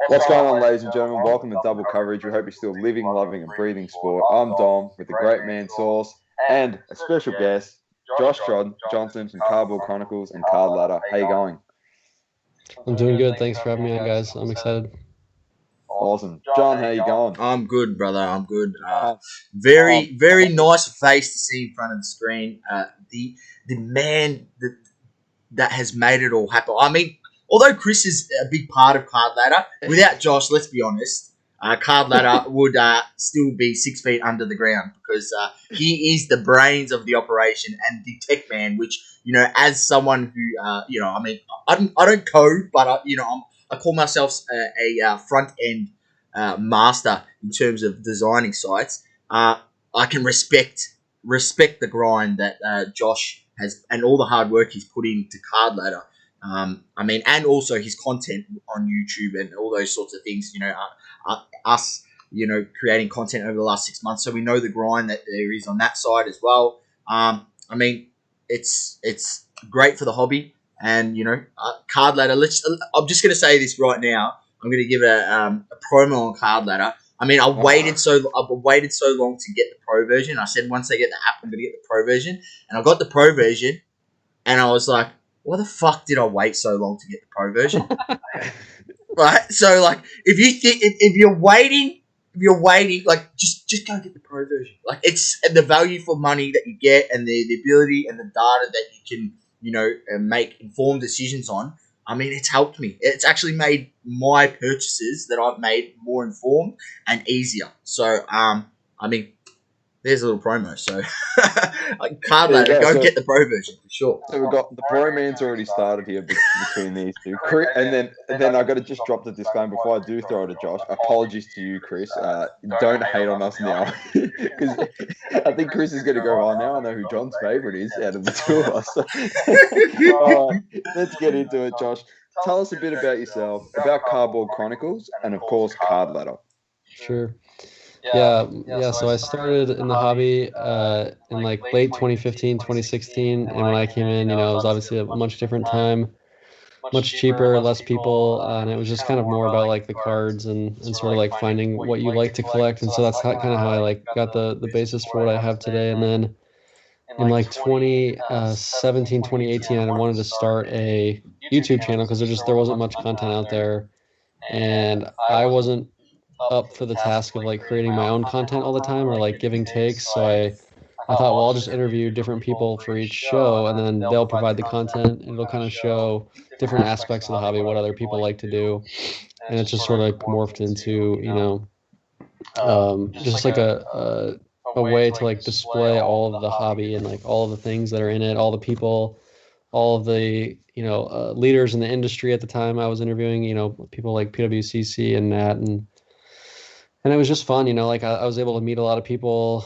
What's going on, ladies and gentlemen? Welcome to Double Coverage. We hope you're still living, loving, and breathing sport. I'm Dom with the great man Sauce and a special guest, Josh Johnson from Cardboard Chronicles and Cardladder. How you going? I'm doing good. Thanks for having me on, guys. I'm excited. Awesome. John, how you going? I'm good, brother. I'm good. Um, Very nice face to see in front of the screen. The man that has made it all happen. I mean, although Chris is a big part of Cardladder, without Josh, let's be honest, Cardladder would still be 6 feet under the ground because he is the brains of the operation and the tech man. Which as someone who I mean, I don't code, but I call myself a front end master in terms of designing sites. I can respect the grind that Josh has and all the hard work he's put into Cardladder. I mean, and also his content on YouTube and all those sorts of things. Us, creating content over the last 6 months, so we know the grind that there is on that side as well. I mean, it's great for the hobby, and Cardladder. I'm just going to say this right now. I'm going to give a promo on Cardladder. I mean, I've waited so long to get the pro version. I said once I get the app, I'm going to get the pro version, and I got the pro version, and I was like, why the fuck did I wait so long to get the pro version? Right? So, like, if you're waiting, like, just go get the pro version. Like, it's the value for money that you get, and the ability and the data that you can, make informed decisions on. I mean, it's helped me. It's actually made my purchases that I've made more informed and easier. So, I mean, there's a little promo. So, like, Cardladder, go get the pro version for sure. So we've got the bromance already started here between these two. And then I got to just drop the disclaimer before I do throw it to Josh. Apologies to you, Chris. Don't hate on us now, because I think Chris is going to go, now I know who John's favourite is out of the two of us. All right, let's get into it, Josh. Tell us a bit about yourself, about Cardboard Chronicles, and of course, Cardladder. Sure. Yeah. So I started in the hobby in like late 2015, 2016, and when I came in, it was obviously a much different time, much cheaper, less people, and it was just kind of more about like the cards and sort of like finding what you like to collect, and so that's kind of how I like got the basis for what I have today. And then in like 2017, 2018, I wanted to start a YouTube channel because there wasn't much content out there, and I wasn't up for the task of like creating my own content all the time or like giving takes. So I thought, well, I'll just interview different people for each show, and then they'll provide the content, and it'll kind of show different aspects of the hobby, what other people like to do. And it's just sort of like morphed into, just like a way to like display all of the hobby and like all of the things that are in it, all the people, all of the, leaders in the industry at the time I was interviewing, people like PWCC and Nat, and it was just fun, like I was able to meet a lot of people.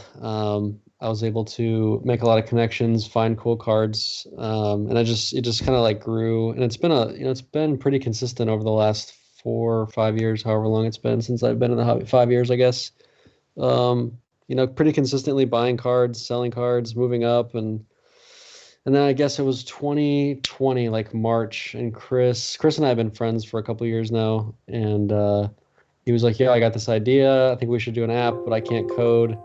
I was able to make a lot of connections, find cool cards. And it just kind of like grew, and it's been pretty consistent over the last 4 or 5 years, however long it's been since I've been in the hobby, 5 years, I guess. Pretty consistently buying cards, selling cards, moving up. And then I guess it was 2020, like March, and Chris and I have been friends for a couple of years now. And, he was like, yeah, I got this idea. I think we should do an app, but I can't code.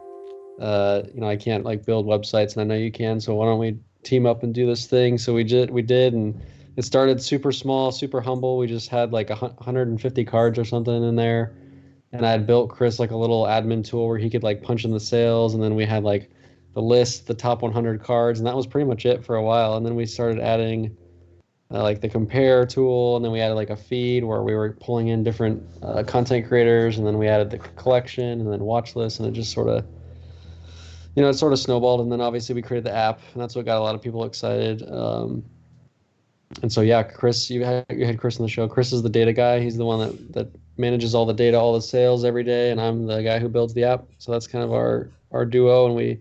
I can't like build websites, and I know you can. So why don't we team up and do this thing? So we did, and it started super small, super humble. We just had like 150 cards or something in there, and I had built Chris like a little admin tool where he could like punch in the sales, and then we had like the list, the top 100 cards, and that was pretty much it for a while. And then we started adding like the compare tool, and then we added like a feed where we were pulling in different content creators, and then we added the collection and then watch list, and it just sort of it sort of snowballed. And then obviously we created the app, and that's what got a lot of people excited. And so yeah, Chris, you had Chris on the show. Chris is the data guy. He's the one that manages all the data, all the sales every day, and I'm the guy who builds the app. So that's kind of our duo, and we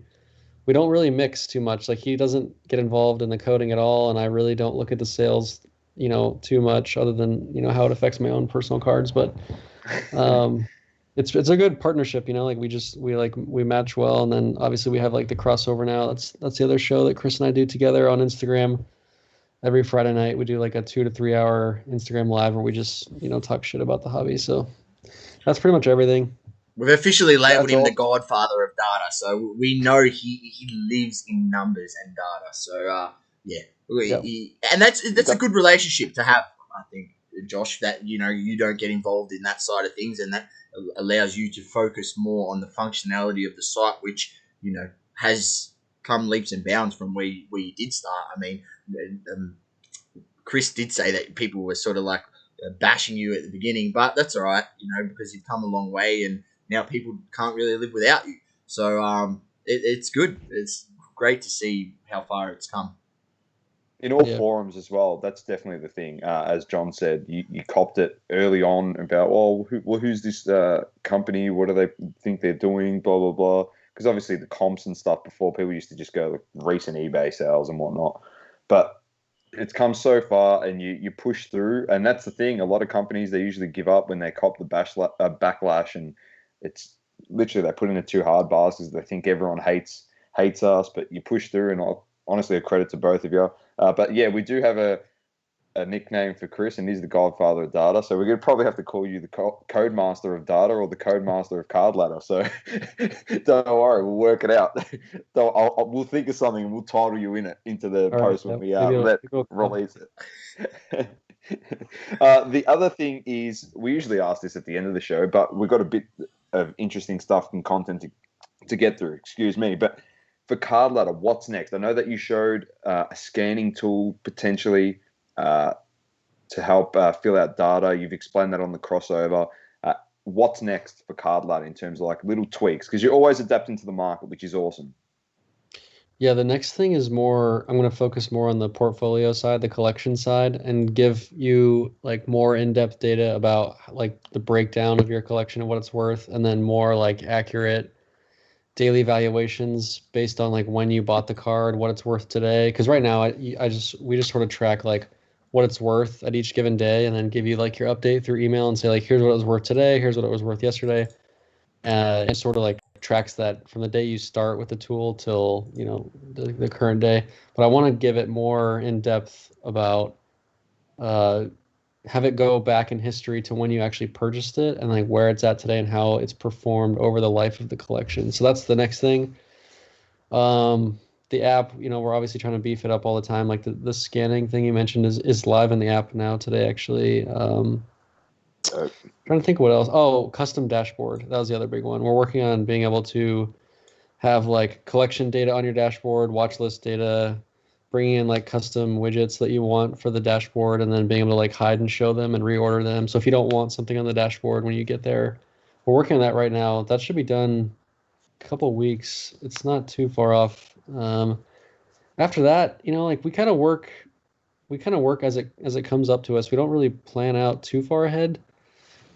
don't really mix too much. Like, he doesn't get involved in the coding at all, and I really don't look at the sales, too much, other than, how it affects my own personal cards. But it's a good partnership, like we match well. And then obviously we have like the crossover now. That's the other show that Chris and I do together on Instagram. every Friday night we do like a 2 to 3 hour Instagram live where we just, talk shit about the hobby. So that's pretty much everything. We've officially labelled That's him the awesome. godfather of data, so we know he lives in numbers and data. So yeah, Yep. and that's a good relationship to have, I think, Josh. That you don't get involved in that side of things, and that allows you to focus more on the functionality of the site, which has come leaps and bounds from where you did start. I mean, um, Chris did say that people were sort of like bashing you at the beginning, but that's all right, because you've come a long way, and now people can't really live without you. So it's good. It's great to see how far it's come. In all Yeah. forums as well, that's definitely the thing. As John said, you copped it early on about, who's this company? What do they think they're doing? Blah, blah, blah. Because obviously the comps and stuff before, people used to just go like recent eBay sales and whatnot. But it's come so far, and you push through. And that's the thing. A lot of companies, they usually give up when they cop the backlash. And it's literally they put in the too hard bars because they think everyone hates us. But you push through, and honestly, a credit to both of you. But yeah, we do have a nickname for Chris, and he's the godfather of data. So we're going to probably have to call you the code master of data or the code master of Cardladder. So don't worry, we'll work it out. So we'll think of something and we'll title you into the All right. post when Yep. we Maybe release it. The other thing is, we usually ask this at the end of the show, but we've got a bit of interesting stuff and content to get through. Excuse me, but for Cardladder, what's next? I know that you showed a scanning tool potentially to help fill out data. You've explained that on the crossover. What's next for Cardladder in terms of like little tweaks? Because you're always adapting to the market, which is awesome. Yeah, the next thing is I'm going to focus more on the portfolio side, the collection side, and give you like more in-depth data about like the breakdown of your collection and what it's worth, and then more like accurate daily valuations based on like when you bought the card, what it's worth today. Because right now, we just sort of track like what it's worth at each given day, and then give you like your update through email and say like, here's what it was worth today, here's what it was worth yesterday. It sort of like tracks that from the day you start with the tool till the current day. But I want to give it more in depth about uh, have it go back in history to when you actually purchased it and like where it's at today and how it's performed over the life of the collection. So that's the next thing. The app, we're obviously trying to beef it up all the time. Like the scanning thing you mentioned is live in the app now today, actually. Trying to think what else. Oh, custom dashboard. That was the other big one. We're working on being able to have like collection data on your dashboard, watch list data, bringing in like custom widgets that you want for the dashboard, and then being able to like hide and show them and reorder them. So if you don't want something on the dashboard when you get there, we're working on that right now. That should be done a couple weeks. It's not too far off. After that, like we kind of work as it comes up to us. We don't really plan out too far ahead.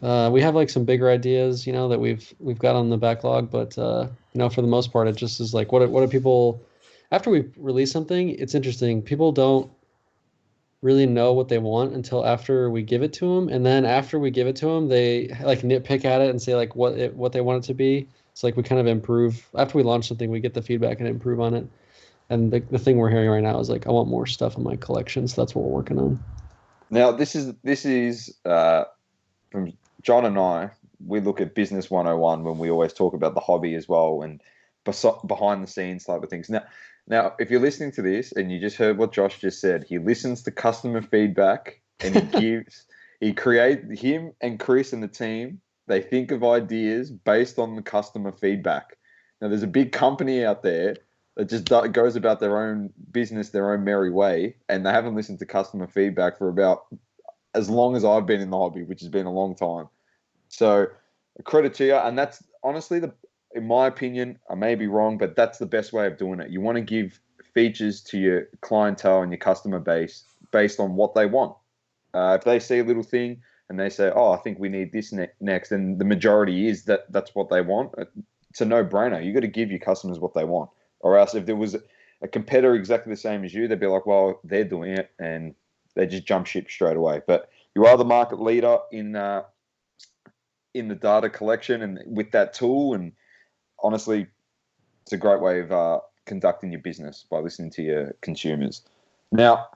We have like some bigger ideas, that we've got on the backlog, but for the most part, it just is like what do people after we release something, it's interesting. People don't really know what they want until after we give it to them, and then after we give it to them, they like nitpick at it and say like what they want it to be. It's like we kind of improve after we launch something, we get the feedback and improve on it. And the thing we're hearing right now is like I want more stuff in my collection, so that's what we're working on. Now, this is from John and I. We look at Business 101 when we always talk about the hobby as well, and behind the scenes type of things. Now, if you're listening to this and you just heard what Josh just said, he listens to customer feedback and him and Chris and the team, they think of ideas based on the customer feedback. Now, there's a big company out there that just goes about their own business, their own merry way, and they haven't listened to customer feedback for about as long as I've been in the hobby, which has been a long time. So credit to you. And that's honestly, in my opinion, I may be wrong, but that's the best way of doing it. You want to give features to your clientele and your customer base based on what they want. If they see a little thing and they say, I think we need this next, and the majority is that's what they want, it's a no-brainer. You got to give your customers what they want. Or else if there was a competitor exactly the same as you, they'd be like, well, they're doing it, and they just jump ship straight away. But you are the market leader in the data collection and with that tool, and honestly, it's a great way of conducting your business by listening to your consumers. Now,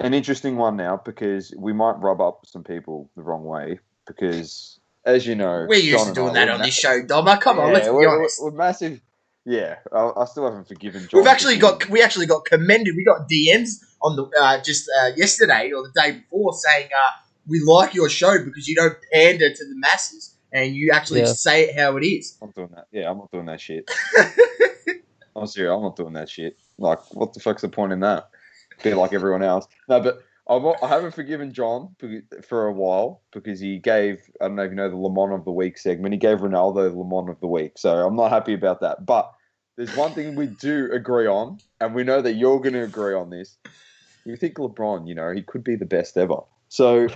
an interesting one now because we might rub up some people the wrong way because, as you know, We're used John to and doing I, that on this show, Doma. Come on, let's be honest. we're massive. Yeah, I still haven't forgiven John. We actually got commended. We got DMs on the just yesterday or the day before saying we like your show because you don't pander to the masses and you actually say it how it is. I'm doing that. Yeah, I'm not doing that shit. I'm serious. I'm not doing that shit. Like, what the fuck's the point in that? Be like everyone else. No, but I haven't forgiven John for a while because he gave, I don't know if you know the Le Mans of the Week segment, he gave Ronaldo Le Mans of the Week. So I'm not happy about that. But there's one thing we do agree on, and we know that you're going to agree on this. We think LeBron, he could be the best ever. So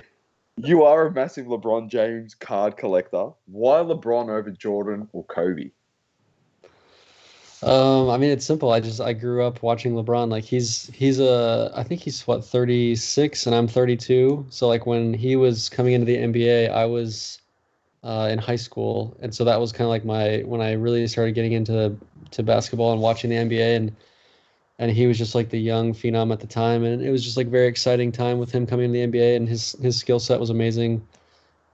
you are a massive LeBron James card collector. Why LeBron over Jordan or Kobe? I mean, it's simple. I grew up watching LeBron. Like I think he's what, 36 and I'm 32. So like when he was coming into the NBA, I was in high school, and so that was kind of like when I really started getting into basketball and watching the NBA, and he was just like the young phenom at the time, and it was just like very exciting time with him coming into the NBA, and his skill set was amazing,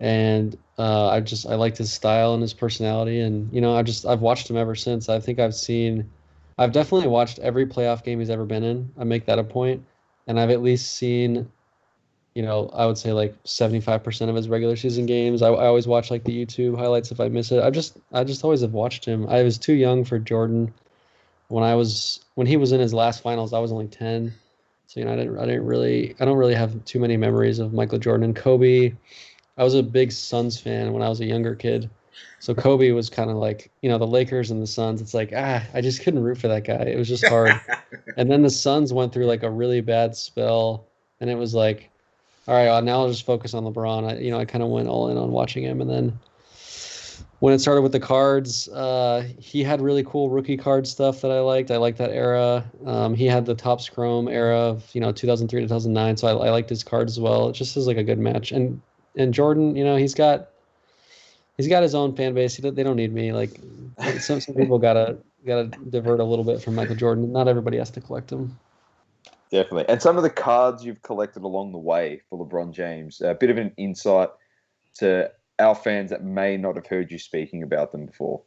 and I liked his style and his personality, and I've watched him ever since. I've definitely watched every playoff game he's ever been in. I make that a point, and I've at least seen, I would say like 75% of his regular season games. I always watch like the YouTube highlights if I miss it. I just always have watched him. I was too young for Jordan when he was in his last finals. I was only 10. So, I don't really have too many memories of Michael Jordan. And Kobe, I was a big Suns fan when I was a younger kid. So Kobe was kind of like, the Lakers and the Suns. It's like, I just couldn't root for that guy. It was just hard. And then the Suns went through like a really bad spell, and it was like, all right, now I'll just focus on LeBron. I kind of went all in on watching him, and then when it started with the cards, he had really cool rookie card stuff that I liked. I liked that era. He had the Topps Chrome era of 2003 to 2009, so I liked his cards as well. It just is like a good match. And Jordan, he's got his own fan base. They don't need me. Like some people gotta divert a little bit from Michael Jordan. Not everybody has to collect him. Definitely. And some of the cards you've collected along the way for LeBron James, a bit of an insight to our fans that may not have heard you speaking about them before.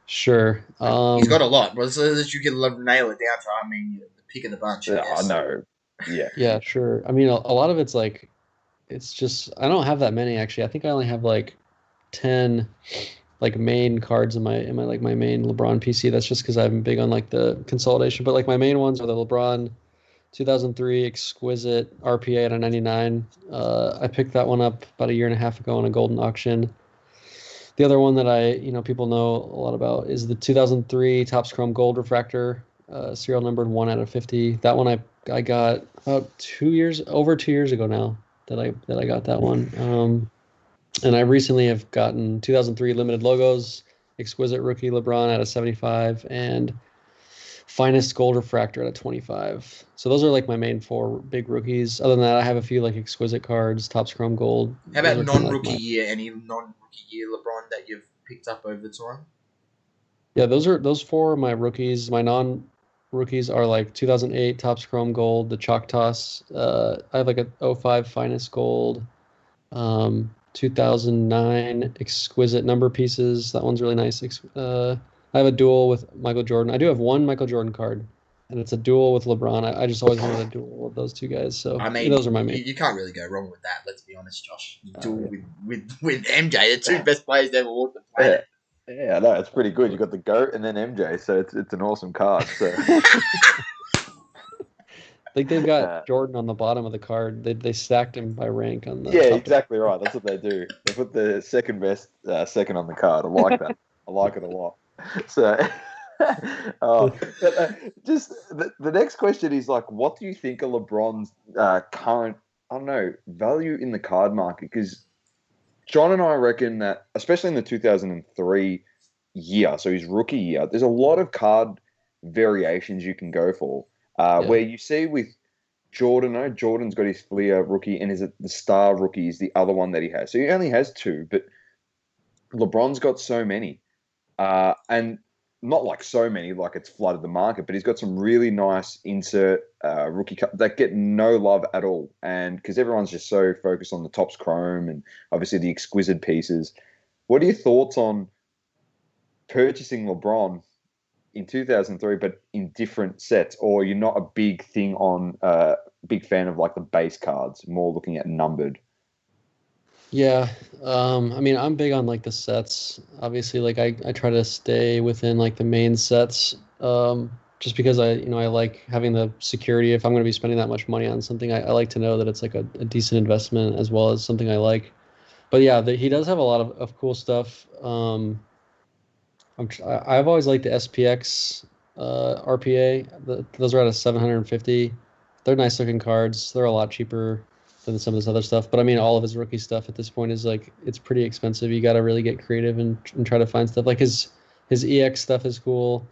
Sure. He's got a lot, but so that you can nail it down to, the pick of the bunch. I know. Yeah. Yeah, sure. I mean, a lot of it's like, it's just, I don't have that many actually. I think I only have like 10 like main cards in my like my main LeBron PC. That's just because I'm big on like the consolidation. But like my main ones are the LeBron 2003 Exquisite RPA at a 99. I picked that one up about a year and a half ago on a golden auction. The other one that people know a lot about is the 2003 Topps Chrome Gold Refractor, serial numbered 1 out of 50. That one I got about over 2 years ago now that I got that one. And I recently have gotten 2003 Limited Logos, Exquisite Rookie LeBron at a 75, and Finest Gold Refractor at a 25. So those are like my main 4 big rookies. Other than that, I have a few like Exquisite cards, Topps Chrome Gold. How about non-rookie year? Any non-rookie year LeBron that you've picked up over the time? Yeah, those 4 are my rookies. My non-rookies are like 2008 Topps Chrome Gold, the Choctaws. I have like a 05 Finest Gold. 2009 Exquisite number pieces. That one's really nice. I have a duel with Michael Jordan. I do have one Michael Jordan card, and it's a duel with LeBron. I just always wanted a duel with those two guys. So those are my main. You can't really go wrong with that. Let's be honest, Josh. You duel with MJ, the 2 best players to ever walk the planet. Yeah, no, it's pretty good. You got the GOAT and then MJ, so it's an awesome card. So. Like they've got Jordan on the bottom of the card. They stacked him by rank on the. Yeah, exactly right. That's what they do. They put the second best second on the card. I like that. I like it a lot. So, just the next question is like, what do you think of LeBron's current, value in the card market? Because John and I reckon that, especially in the 2003 year, so his rookie year, there's a lot of card variations you can go for. Where you see with Jordan, Jordan's got his Fleer rookie, and is it the Star rookie is the other one that he has. So he only has 2, but LeBron's got so many. And not like so many, like it's flooded the market, but he's got some really nice insert rookie that get no love at all. And because everyone's just so focused on the Topps Chrome and obviously the exquisite pieces. What are your thoughts on purchasing LeBron in 2003, but in different sets, or you're not a big fan of like the base cards, more looking at numbered? Yeah, I mean, I'm big on like the sets. Obviously, like I try to stay within like the main sets, just because I like having the security. If I'm going to be spending that much money on something, I like to know that it's like a decent investment as well as something I like. But yeah, he does have a lot of cool stuff. I've always liked the SPX RPA. Those are at a 750. They're nice looking cards. They're a lot cheaper than some of this other stuff. But I mean, all of his rookie stuff at this point is like it's pretty expensive. You got to really get creative and try to find stuff. Like his EX stuff is cool,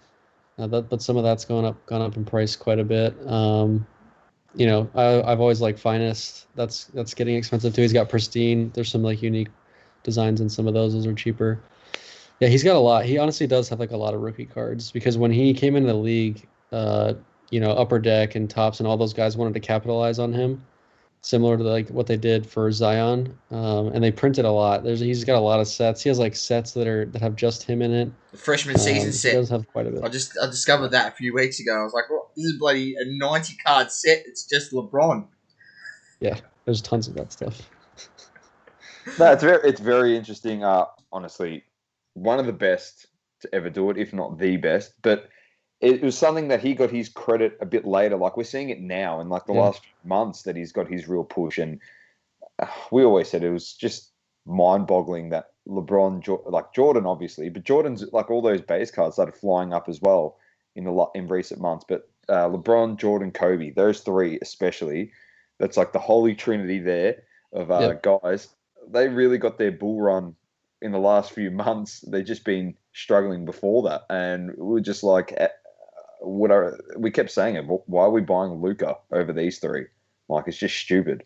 but some of that's gone up in price quite a bit. I've always liked Finest. That's getting expensive too. He's got Pristine. There's some like unique designs in some of those. Those are cheaper. Yeah, he's got a lot. He honestly does have like a lot of rookie cards because when he came into the league, Upper Deck and Tops and all those guys wanted to capitalize on him, similar to like what they did for Zion, and they printed a lot. He's got a lot of sets. He has like sets that have just him in it. The freshman season He set. does have quite a bit. I discovered that a few weeks ago. I was like, well, this is bloody a 90 card set. It's just LeBron. Yeah, there's tons of that stuff. No, it's very interesting. Honestly, one of the best to ever do it, if not the best. But it was something that he got his credit a bit later. Like we're seeing it now in like the last months that he's got his real push. And we always said it was just mind-boggling that LeBron, like Jordan, obviously, but Jordan's like all those base cards started flying up as well in recent months. But LeBron, Jordan, Kobe, those three especially, that's like the holy trinity there of guys. They really got their bull run in the last few months. They've just been struggling before that, and we were just like, we kept saying it. Why are we buying Luka over these three? Like it's just stupid,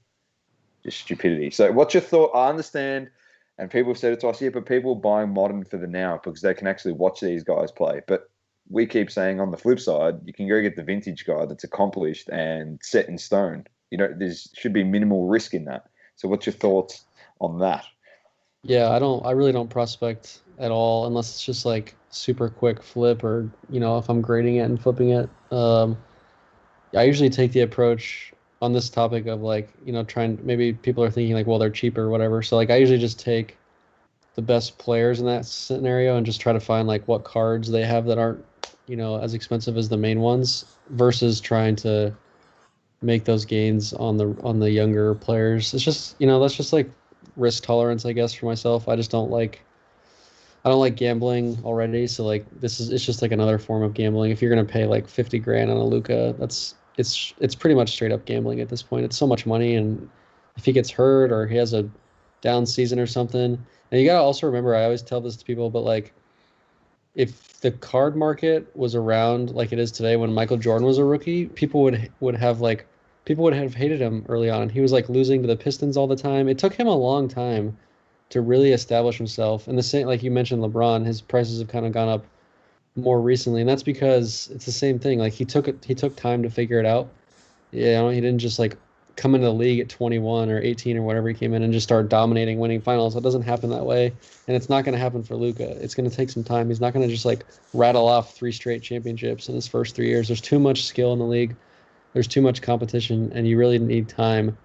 just stupidity. So, what's your thought? I understand, and people have said it to us, but people are buying modern for the now because they can actually watch these guys play. But we keep saying on the flip side, you can go get the vintage guy that's accomplished and set in stone. There should be minimal risk in that. So, what's your thoughts on that? Yeah, I really don't prospect at all unless it's just like super quick flip or, if I'm grading it and flipping it. I usually take the approach on this topic of like, maybe people are thinking like, well, they're cheaper or whatever. So like I usually just take the best players in that scenario and just try to find like what cards they have that aren't, as expensive as the main ones versus trying to make those gains on the younger players. It's just, that's just like risk tolerance, I guess, for myself. I don't like gambling already, so like it's just like another form of gambling. If you're gonna pay like 50 grand on a Luka, it's pretty much straight up gambling at this point. It's so much money, and if he gets hurt or he has a down season or something, and you gotta also remember, I always tell this to people, but like if the card market was around like it is today when Michael Jordan was a rookie, people would have hated him early on. He was like losing to the Pistons all the time. It took him a long time to really establish himself. And the same, like you mentioned, LeBron, his prices have kind of gone up more recently, and that's because it's the same thing. Like he took time to figure it out. He didn't just like come into the league at 21 or 18 or whatever he came in and just start dominating, winning finals. It doesn't happen that way, and it's not going to happen for Luka. It's going to take some time. He's not going to just like rattle off 3 straight championships in his first 3 years. There's too much skill in the league. There's too much competition, and you really need time.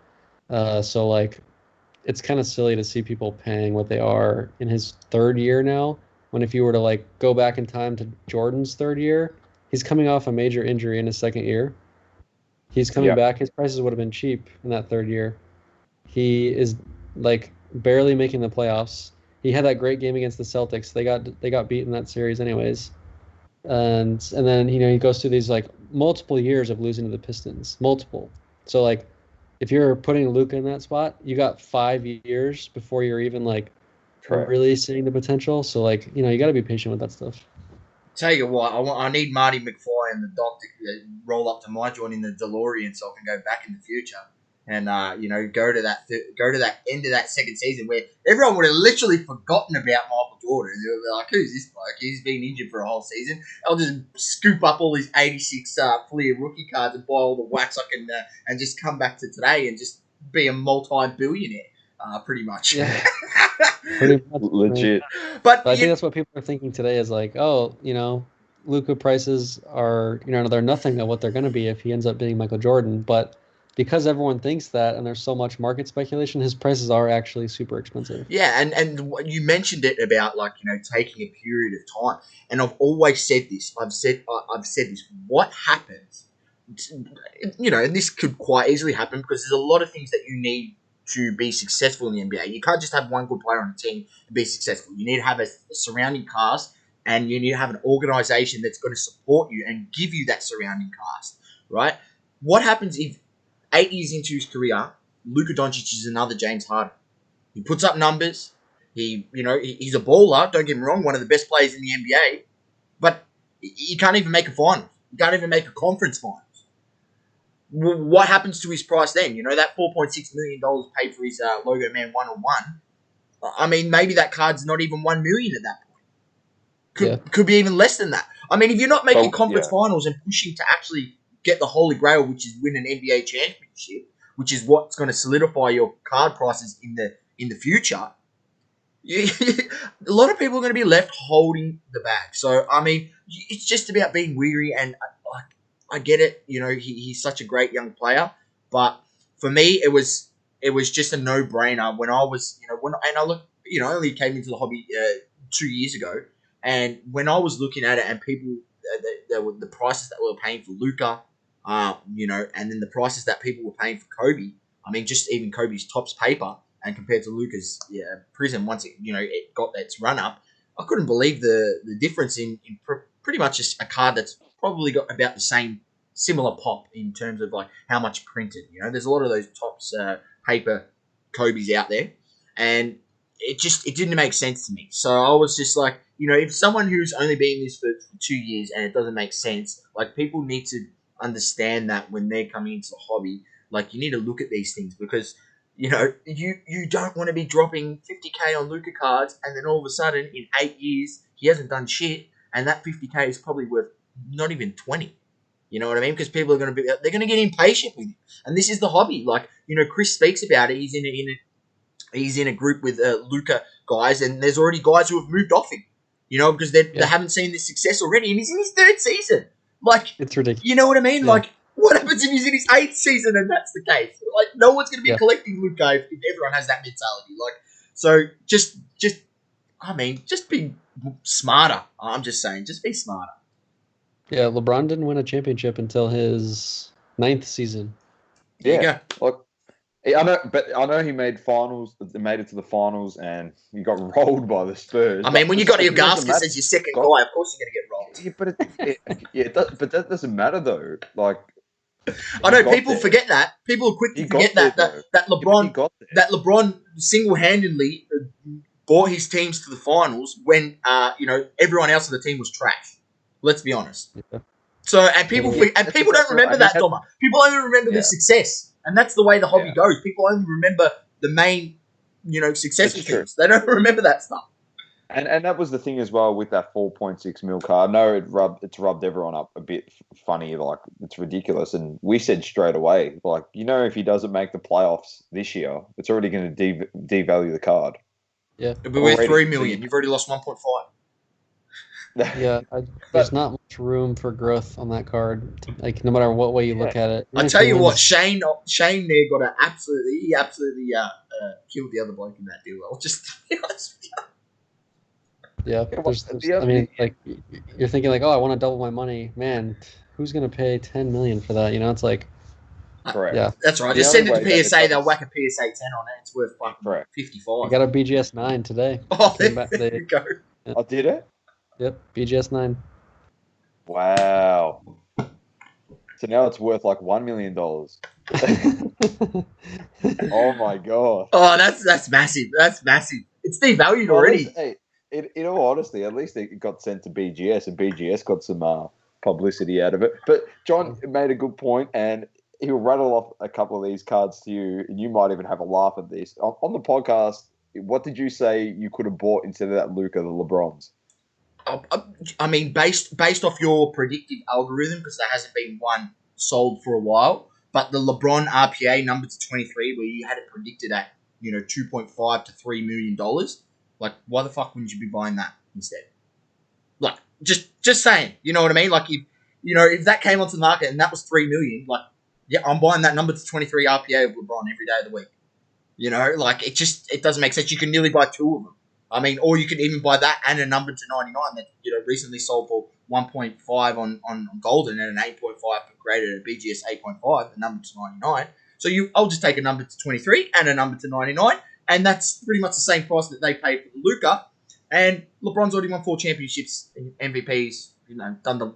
So like, it's kind of silly to see people paying what they are in his 3rd year now. When if you were to like go back in time to Jordan's 3rd year, he's coming off a major injury in his 2nd year. He's coming back. His prices would have been cheap in that 3rd year. He is like barely making the playoffs. He had that great game against the Celtics. They got beat in that series anyways. And then he goes through these like multiple years of losing to the Pistons. Multiple. So like if you're putting Luka in that spot, you got 5 years before you're even like really seeing the potential. So like, you got to be patient with that stuff. Tell you what, I need Marty McFly and the Doc to roll up to my joint in the DeLorean so I can go back in the future. and go to that end of that second season where everyone would have literally forgotten about Michael Jordan. They were like, "Who's this bloke? He's been injured for a whole season. I'll just scoop up all these 86 Fleer rookie cards and buy all the wax I can, and just come back to today and just be a multi-billionaire, pretty much." Yeah. Pretty much. Legit. But I think that's what people are thinking today is like, oh, Luka prices are, they're nothing of what they're going to be if he ends up being Michael Jordan. But because everyone thinks that and there's so much market speculation, his prices are actually super expensive. Yeah, and you mentioned it about taking a period of time, and I've always said this. I've said this. What happens? And this could quite easily happen because there's a lot of things that you need to be successful in the NBA. You can't just have one good player on a team to be successful. You need to have a surrounding cast, and you need to have an organization that's going to support you and give you that surrounding cast, right? What happens if 8 years into his career, Luka Doncic is another James Harden? He puts up numbers. He's a baller. Don't get me wrong, one of the best players in the NBA, but he can't even make a final. He can't even make a conference finals. What happens to his price then? That $4.6 million paid for his Logo Man 1-on-1. I mean, maybe that card's not even $1 million at that point. Could be even less than that. I mean, if you're not making conference finals and pushing to actually get the Holy Grail, which is win an NBA championship, which is what's going to solidify your card prices in the future, a lot of people are going to be left holding the bag. So, I mean, it's just about being weary, and I get it. He's such a great young player, but for me, it was just a no-brainer when I was, I only came into the hobby 2 years ago, and when I was looking at it, and people, the prices that we were paying for Luka, and then the prices that people were paying for Kobe. I mean, just even Kobe's tops paper, and compared to Luka's Prism, once it got its run up, I couldn't believe the difference in pretty much a card that's probably got about the same similar pop in terms of like how much printed. There's a lot of those tops paper Kobe's out there, and it didn't make sense to me. So I was just like, if someone who's only been in this for 2 years and it doesn't make sense, like people need to understand that when they're coming into the hobby, like you need to look at these things because you don't want to be dropping 50k on Luka cards and then all of a sudden in 8 years he hasn't done shit and that 50k is probably worth not even 20. You know what I mean? Because people are going to get impatient with him, and this is the hobby. Like Chris speaks about it. He's in a group with Luka guys, and there's already guys who have moved off him. Because they haven't seen this success already, and he's in his 3rd season. Like it's ridiculous. You know what I mean? Yeah. Like what happens if he's in his 8th season and that's the case? Like no one's going to be collecting Luka if everyone has that mentality. Like so, just be smarter. I'm just saying, just be smarter. Yeah, LeBron didn't win a championship until his 9th season. There you go. Like, I know he made it to the finals, and he got rolled by the Spurs. I mean, when you got Ilgauskas as your second guy, of course you're going to get rolled. But that doesn't matter though. Like, I know people forget that. People are quick to forget that LeBron single-handedly brought his teams to the finals when everyone else on the team was trash. Let's be honest. Yeah. So, and people don't remember that, Doma. People only remember the success, and that's the way the hobby goes. People only remember the main, successful things. They don't remember that stuff. And that was the thing as well with that 4.6 mil card. No, it's rubbed everyone up a bit funny. Like it's ridiculous, and we said straight away, like if he doesn't make the playoffs this year, it's already going to devalue the card. Yeah, it'll be worth $3 million. You've already lost 1.5. Yeah, there's not much room for growth on that card. Like no matter what way you look at it. I tell you what, Shane there got absolutely killed the other bloke in that deal. I'll just be honest with you. Yeah, I mean, like you're thinking like, oh, I want to double my money, man. Who's gonna pay $10 million for that? It's like, correct. Yeah, that's right. Just send it to PSA. They'll whack a PSA 10 on it. It's worth $55. I got a BGS 9 today. Oh, there you go. Yeah. Oh, did it? Yep, BGS 9. Wow. So now it's worth like $1 million. Oh my god. Oh, that's massive. That's massive. It's devalued already. Hey, in all honesty, at least it got sent to BGS, and BGS got some publicity out of it. But John made a good point, and he'll rattle off a couple of these cards to you, and you might even have a laugh at this. On the podcast, what did you say you could have bought instead of that Luka, the LeBrons? I mean, based off your predictive algorithm, because there hasn't been one sold for a while, but the LeBron RPA number to 23, where you had it predicted at, 2.5 to $3 million, like, why the fuck wouldn't you be buying that instead? Like, just saying, you know what I mean? Like, if that came onto the market and that was $3 million, like, yeah, I'm buying that number to 23 RPA of LeBron every day of the week. Like, it doesn't make sense. You can nearly buy two of them. I mean, or you could even buy that and a number to 99 that, recently sold for 1.5 on Golden and an 8.5 graded at BGS 8.5, the number to 99. So I'll just take a number to 23 and a number to 99, and that's pretty much the same price that they paid for Luka. And LeBron's already won 4 championships, MVPs, done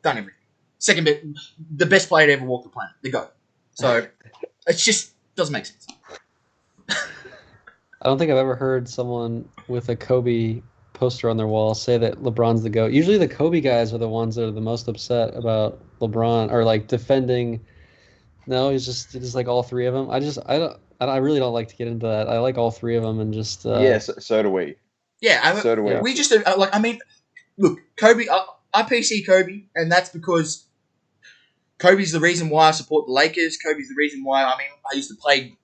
everything. Second bit, the best player to ever walk the planet. The GOAT. So it just doesn't make sense. I don't think I've ever heard someone with a Kobe poster on their wall say that LeBron's the GOAT. Usually the Kobe guys are the ones that are the most upset about LeBron or like defending. No, it's just like all three of them. I really don't like to get into that. I like all three of them and just. Yes, so do we. Yeah, so do we. We just look, Kobe. I PC Kobe, and that's because Kobe's the reason why I support the Lakers. Kobe's the reason why, I used to play,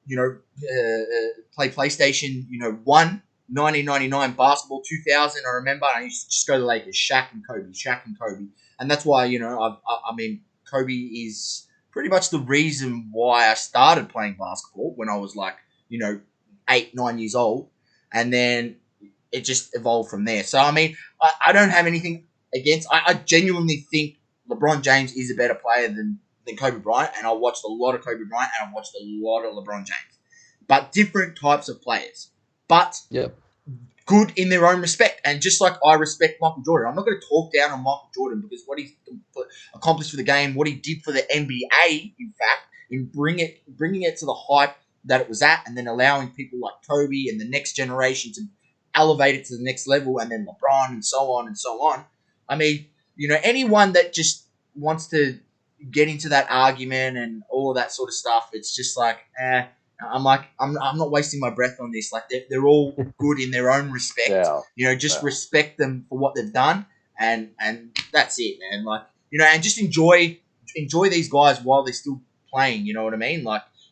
play PlayStation, 1999 basketball, 2000, I remember, and I used to just go to the Lakers, Shaq and Kobe. And that's why, Kobe is pretty much the reason why I started playing basketball when I was 8, 9 years old. And then it just evolved from there. So, I don't have anything against, I genuinely think LeBron James is a better player than Kobe Bryant, and I watched a lot of Kobe Bryant and I watched a lot of LeBron James. But different types of players. But good in their own respect. And just like I respect Michael Jordan, I'm not going to talk down on Michael Jordan because what he accomplished for the game, what he did for the NBA, in fact, in bringing it to the hype that it was at, and then allowing people like Kobe and the next generation to elevate it to the next level, and then LeBron and so on and so on. Anyone that just wants to get into that argument and all of that sort of stuff, it's just like, I'm not wasting my breath on this. Like, they're all good in their own respect. Respect them for what they've done, and that's it, man. And just enjoy these guys while they're still playing. You know what I mean?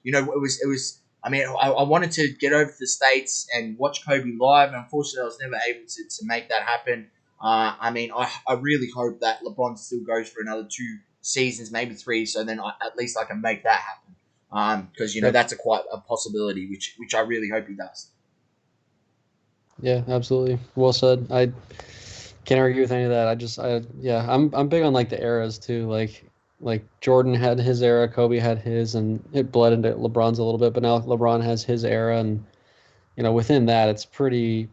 It was. I wanted to get over to the States and watch Kobe live, and unfortunately, I was never able to make that happen. I really hope that LeBron still goes for another 2 seasons, maybe 3, so then at least I can make that happen. Because that's quite a possibility, which I really hope he does. Yeah, absolutely. Well said. I can't argue with any of that. I'm big on the eras too. Like Jordan had his era, Kobe had his, and it bled into LeBron's a little bit. But now LeBron has his era, and within that, it's pretty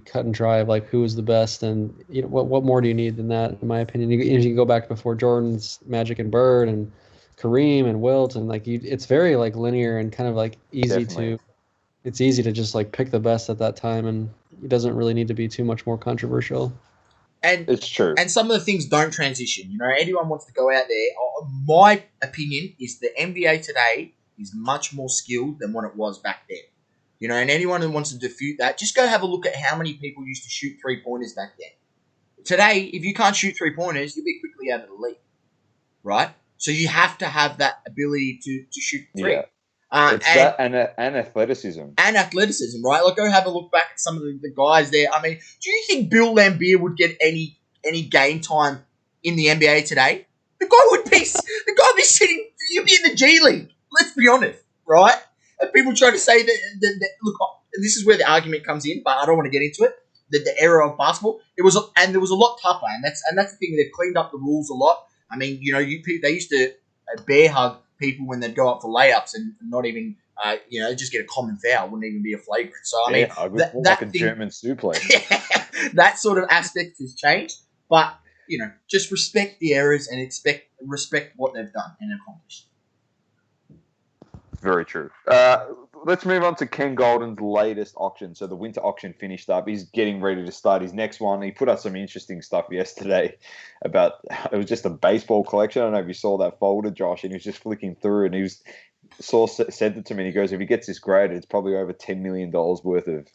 cut and dry of who is the best, and what more do you need than that, in my opinion? You can go back before Jordan's Magic and Bird and Kareem and Wilt, and it's very linear and kind of easy Definitely. it's easy to just pick the best at that time, and it doesn't really need to be too much more controversial. And it's true. And some of the things don't transition. Anyone wants to go out there. My opinion is the NBA today is much more skilled than what it was back then. And anyone who wants to defute that, just go have a look at how many people used to shoot 3-pointers back then. Today, if you can't shoot 3-pointers, you'll be quickly out of the league, right? So you have to have that ability to shoot 3. Yeah. That and athleticism. And athleticism, right? Go have a look back at some of the guys there. Do you think Bill Laimbeer would get any game time in the NBA today? The guy would be sitting. You'd be in the G League. Let's be honest, right? And people try to say that look, this is where the argument comes in, but I don't want to get into it. The era of basketball, there was a lot tougher, and that's the thing. They've cleaned up the rules a lot. They used to bear hug people when they'd go up for layups and not even, just get a common foul. Wouldn't even be a flagrant. So, like a German suplex. That sort of aspect has changed. But, just respect the errors and respect what they've done and accomplished. Very true. let's move on to Ken Golden's latest auction. So the winter auction finished up. He's getting ready to start his next one. He put up some interesting stuff yesterday about, it was just a baseball collection. I don't know if you saw that folder, Josh, and he was just flicking through, and said it to me, and he goes, if he gets this graded, it's probably over $10 million worth of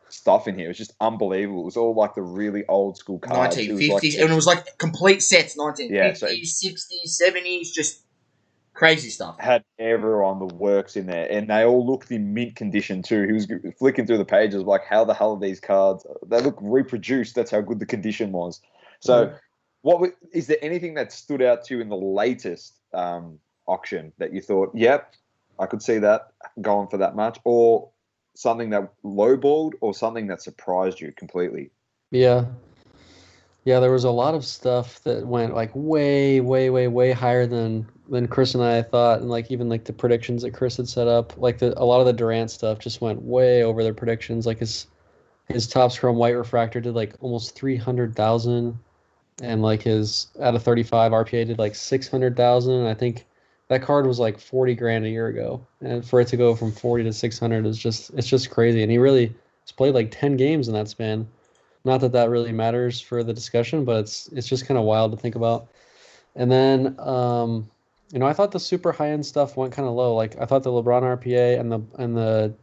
stuff in here. It was just unbelievable. It was all like the really old school cards. 1950s, and it was like complete sets, 1950s, Yeah, so 60s, 70s, just crazy stuff. had everyone the works in there, and they all looked in mint condition too. He was flicking through the pages like, how the hell are these cards? They look reproduced. That's how good the condition was. So, is there anything that stood out to you in the latest auction that you thought, yep, I could see that going for that much, or something that lowballed, or something that surprised you completely? Yeah. Yeah, there was a lot of stuff that went like way, way, way, way higher than Chris and I thought, and like even like the predictions that Chris had set up. Like a lot of the Durant stuff just went way over their predictions. Like his Topps Chrome White Refractor did like almost 300,000, and like his out of 35 RPA did like 600,000. I think that card was like 40 grand a year ago, and for it to go from 40 to 600 is just crazy. And he really has played like 10 games in that span. Not that that really matters for the discussion, but it's just kind of wild to think about. And then, I thought the super high end stuff went kind of low. Like I thought the LeBron RPA and the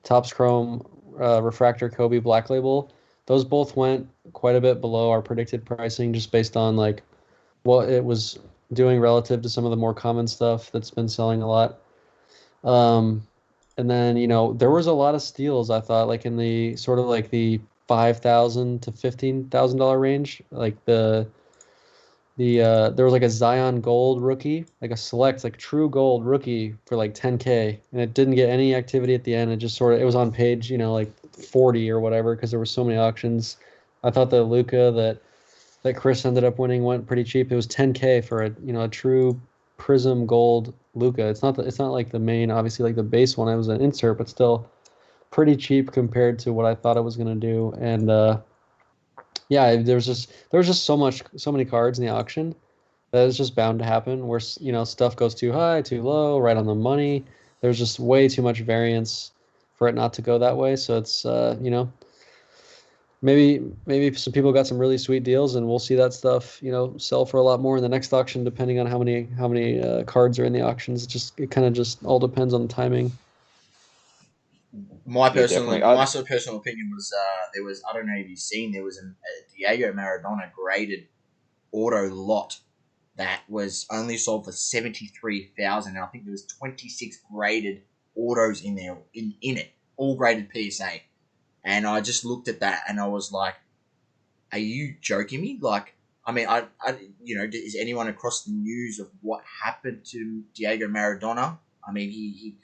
Topps Chrome Refractor Kobe Black Label, those both went quite a bit below our predicted pricing, just based on like what it was doing relative to some of the more common stuff that's been selling a lot. And then, there was a lot of steals, I thought, like in the sort of like the $5,000 to $15,000 range. Like there was like a Zion Gold rookie, like a select, like true gold rookie for like 10K, and it didn't get any activity at the end. It just it was on page, like 40 or whatever, because there were so many auctions. I thought the Luka that Chris ended up winning went pretty cheap. It was 10K for a true Prism Gold Luka. It's not like the main, obviously, like the base one. It was an insert, but still pretty cheap compared to what I thought it was gonna do. And yeah, there was just so many cards in the auction that is just bound to happen where stuff goes too high, too low, right on the money. There's just way too much variance for it not to go that way. So it's maybe some people got some really sweet deals, and we'll see that stuff sell for a lot more in the next auction, depending on how many cards are in the auctions. It kind of just all depends on the timing. My personal personal opinion was there was, I don't know if you've seen, there was a Diego Maradona graded auto lot that was only sold for 73,000, and I think there was 26 graded autos in there in it, all graded PSA. And I just looked at that and I was like, "Are you joking me?" Like, I mean, is anyone across the news of what happened to Diego Maradona? I mean, he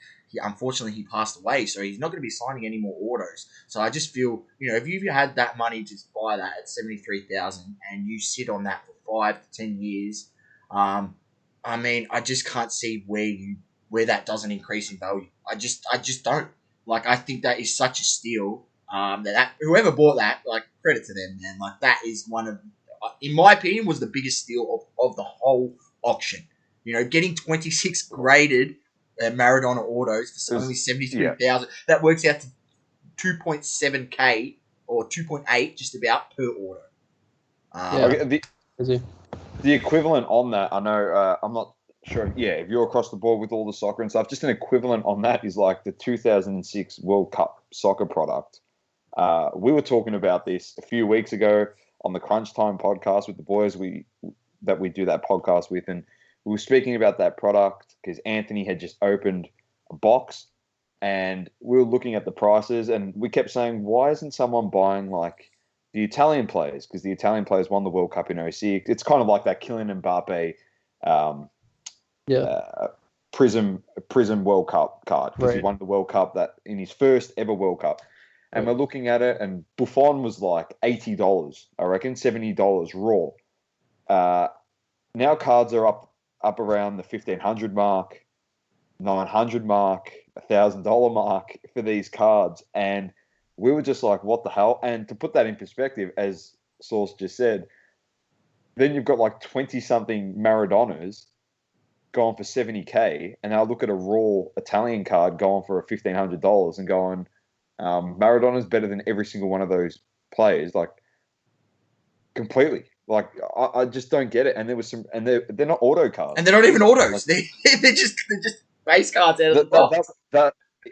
unfortunately he passed away, so he's not going to be signing any more autos. So I just feel, if you had that money to buy that at 73,000 and you sit on that for 5 to 10 years, I mean, I just can't see where that doesn't increase in value. I just don't. Like, I think that is such a steal. That whoever bought that, like, credit to them, man. Like, that is one of, in my opinion, was the biggest steal of the whole auction. Getting 26 graded Maradona autos for only 73,000. Yeah. That works out to 2.7K or 2.8 just about per auto. The equivalent on that, I know, I'm not sure. If you're across the board with all the soccer and stuff, just an equivalent on that is like the 2006 World Cup soccer product. We were talking about this a few weeks ago on the Crunch Time podcast with the boys that we do that podcast with, and we were speaking about that product because Anthony had just opened a box, and we were looking at the prices, and we kept saying, why isn't someone buying like the Italian players? Because the Italian players won the World Cup in 06. It's kind of like that Kylian Mbappe Prism World Cup card, because he won the World Cup that in his first ever World Cup. And we're looking at it, and Buffon was like $80, I reckon, $70 raw. Now cards are up around the $1,500 mark, $900 mark, $1,000 mark for these cards. And we were just like, what the hell? And to put that in perspective, as Source just said, then you've got like 20-something Maradonas going for $70K, and I look at a raw Italian card going for $1,500 and going, Maradona's better than every single one of those players, like completely. Like I just don't get it. And there was some, and they're not auto cards, and they're not even autos. Like, they're just base cards out of the box.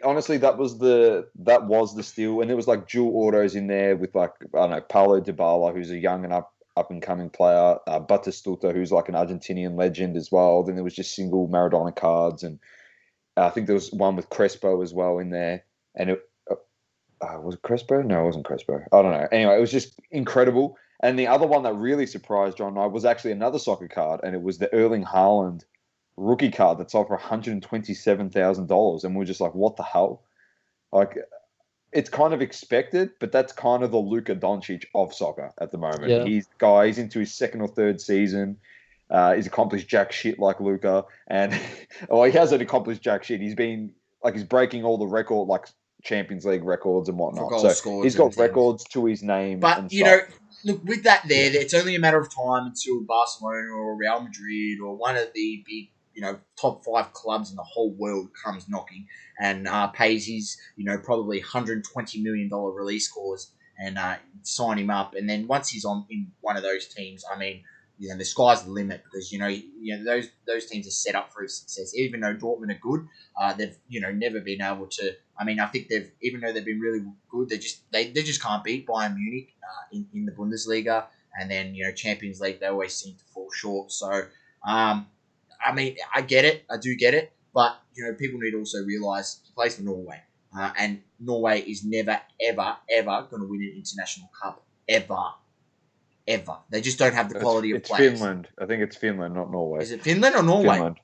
Honestly, that was the steal, and there was like dual autos in there with like, I don't know, Paulo Dybala, who's a young and up and coming player, Batistuta, who's like an Argentinian legend as well. Then there was just single Maradona cards, and I think there was one with Crespo as well in there. And it was it Crespo? No, it wasn't Crespo. I don't know. Anyway, it was just incredible. And the other one that really surprised John and I was actually another soccer card, and it was the Erling Haaland rookie card that sold for $127,000, and we're just like, what the hell? Like, it's kind of expected, but that's kind of the Luka Doncic of soccer at the moment. Yeah. He's into his second or third season. He's accomplished jack shit like Luka, and well, he hasn't accomplished jack shit. He's breaking all the record, like Champions League records and whatnot. So he's got records to his name. But look, with that it's only a matter of time until Barcelona or Real Madrid or one of the big, top 5 clubs in the whole world comes knocking and pays his, probably $120 million release clause and sign him up. And then once he's in one of those teams, I mean, the sky's the limit because those teams are set up for success. Even though Dortmund are good, they've never been able to. I mean, I think even though they've been really good, they just can't beat Bayern Munich in the Bundesliga, and then Champions League they always seem to fall short. So, I mean, I get it, I do get it, but people need to also realise he plays for Norway, and Norway is never ever going to win an international cup ever. They just don't have the quality of players. It's Finland. I think it's Finland, not Norway. Is it Finland or Norway? Finland.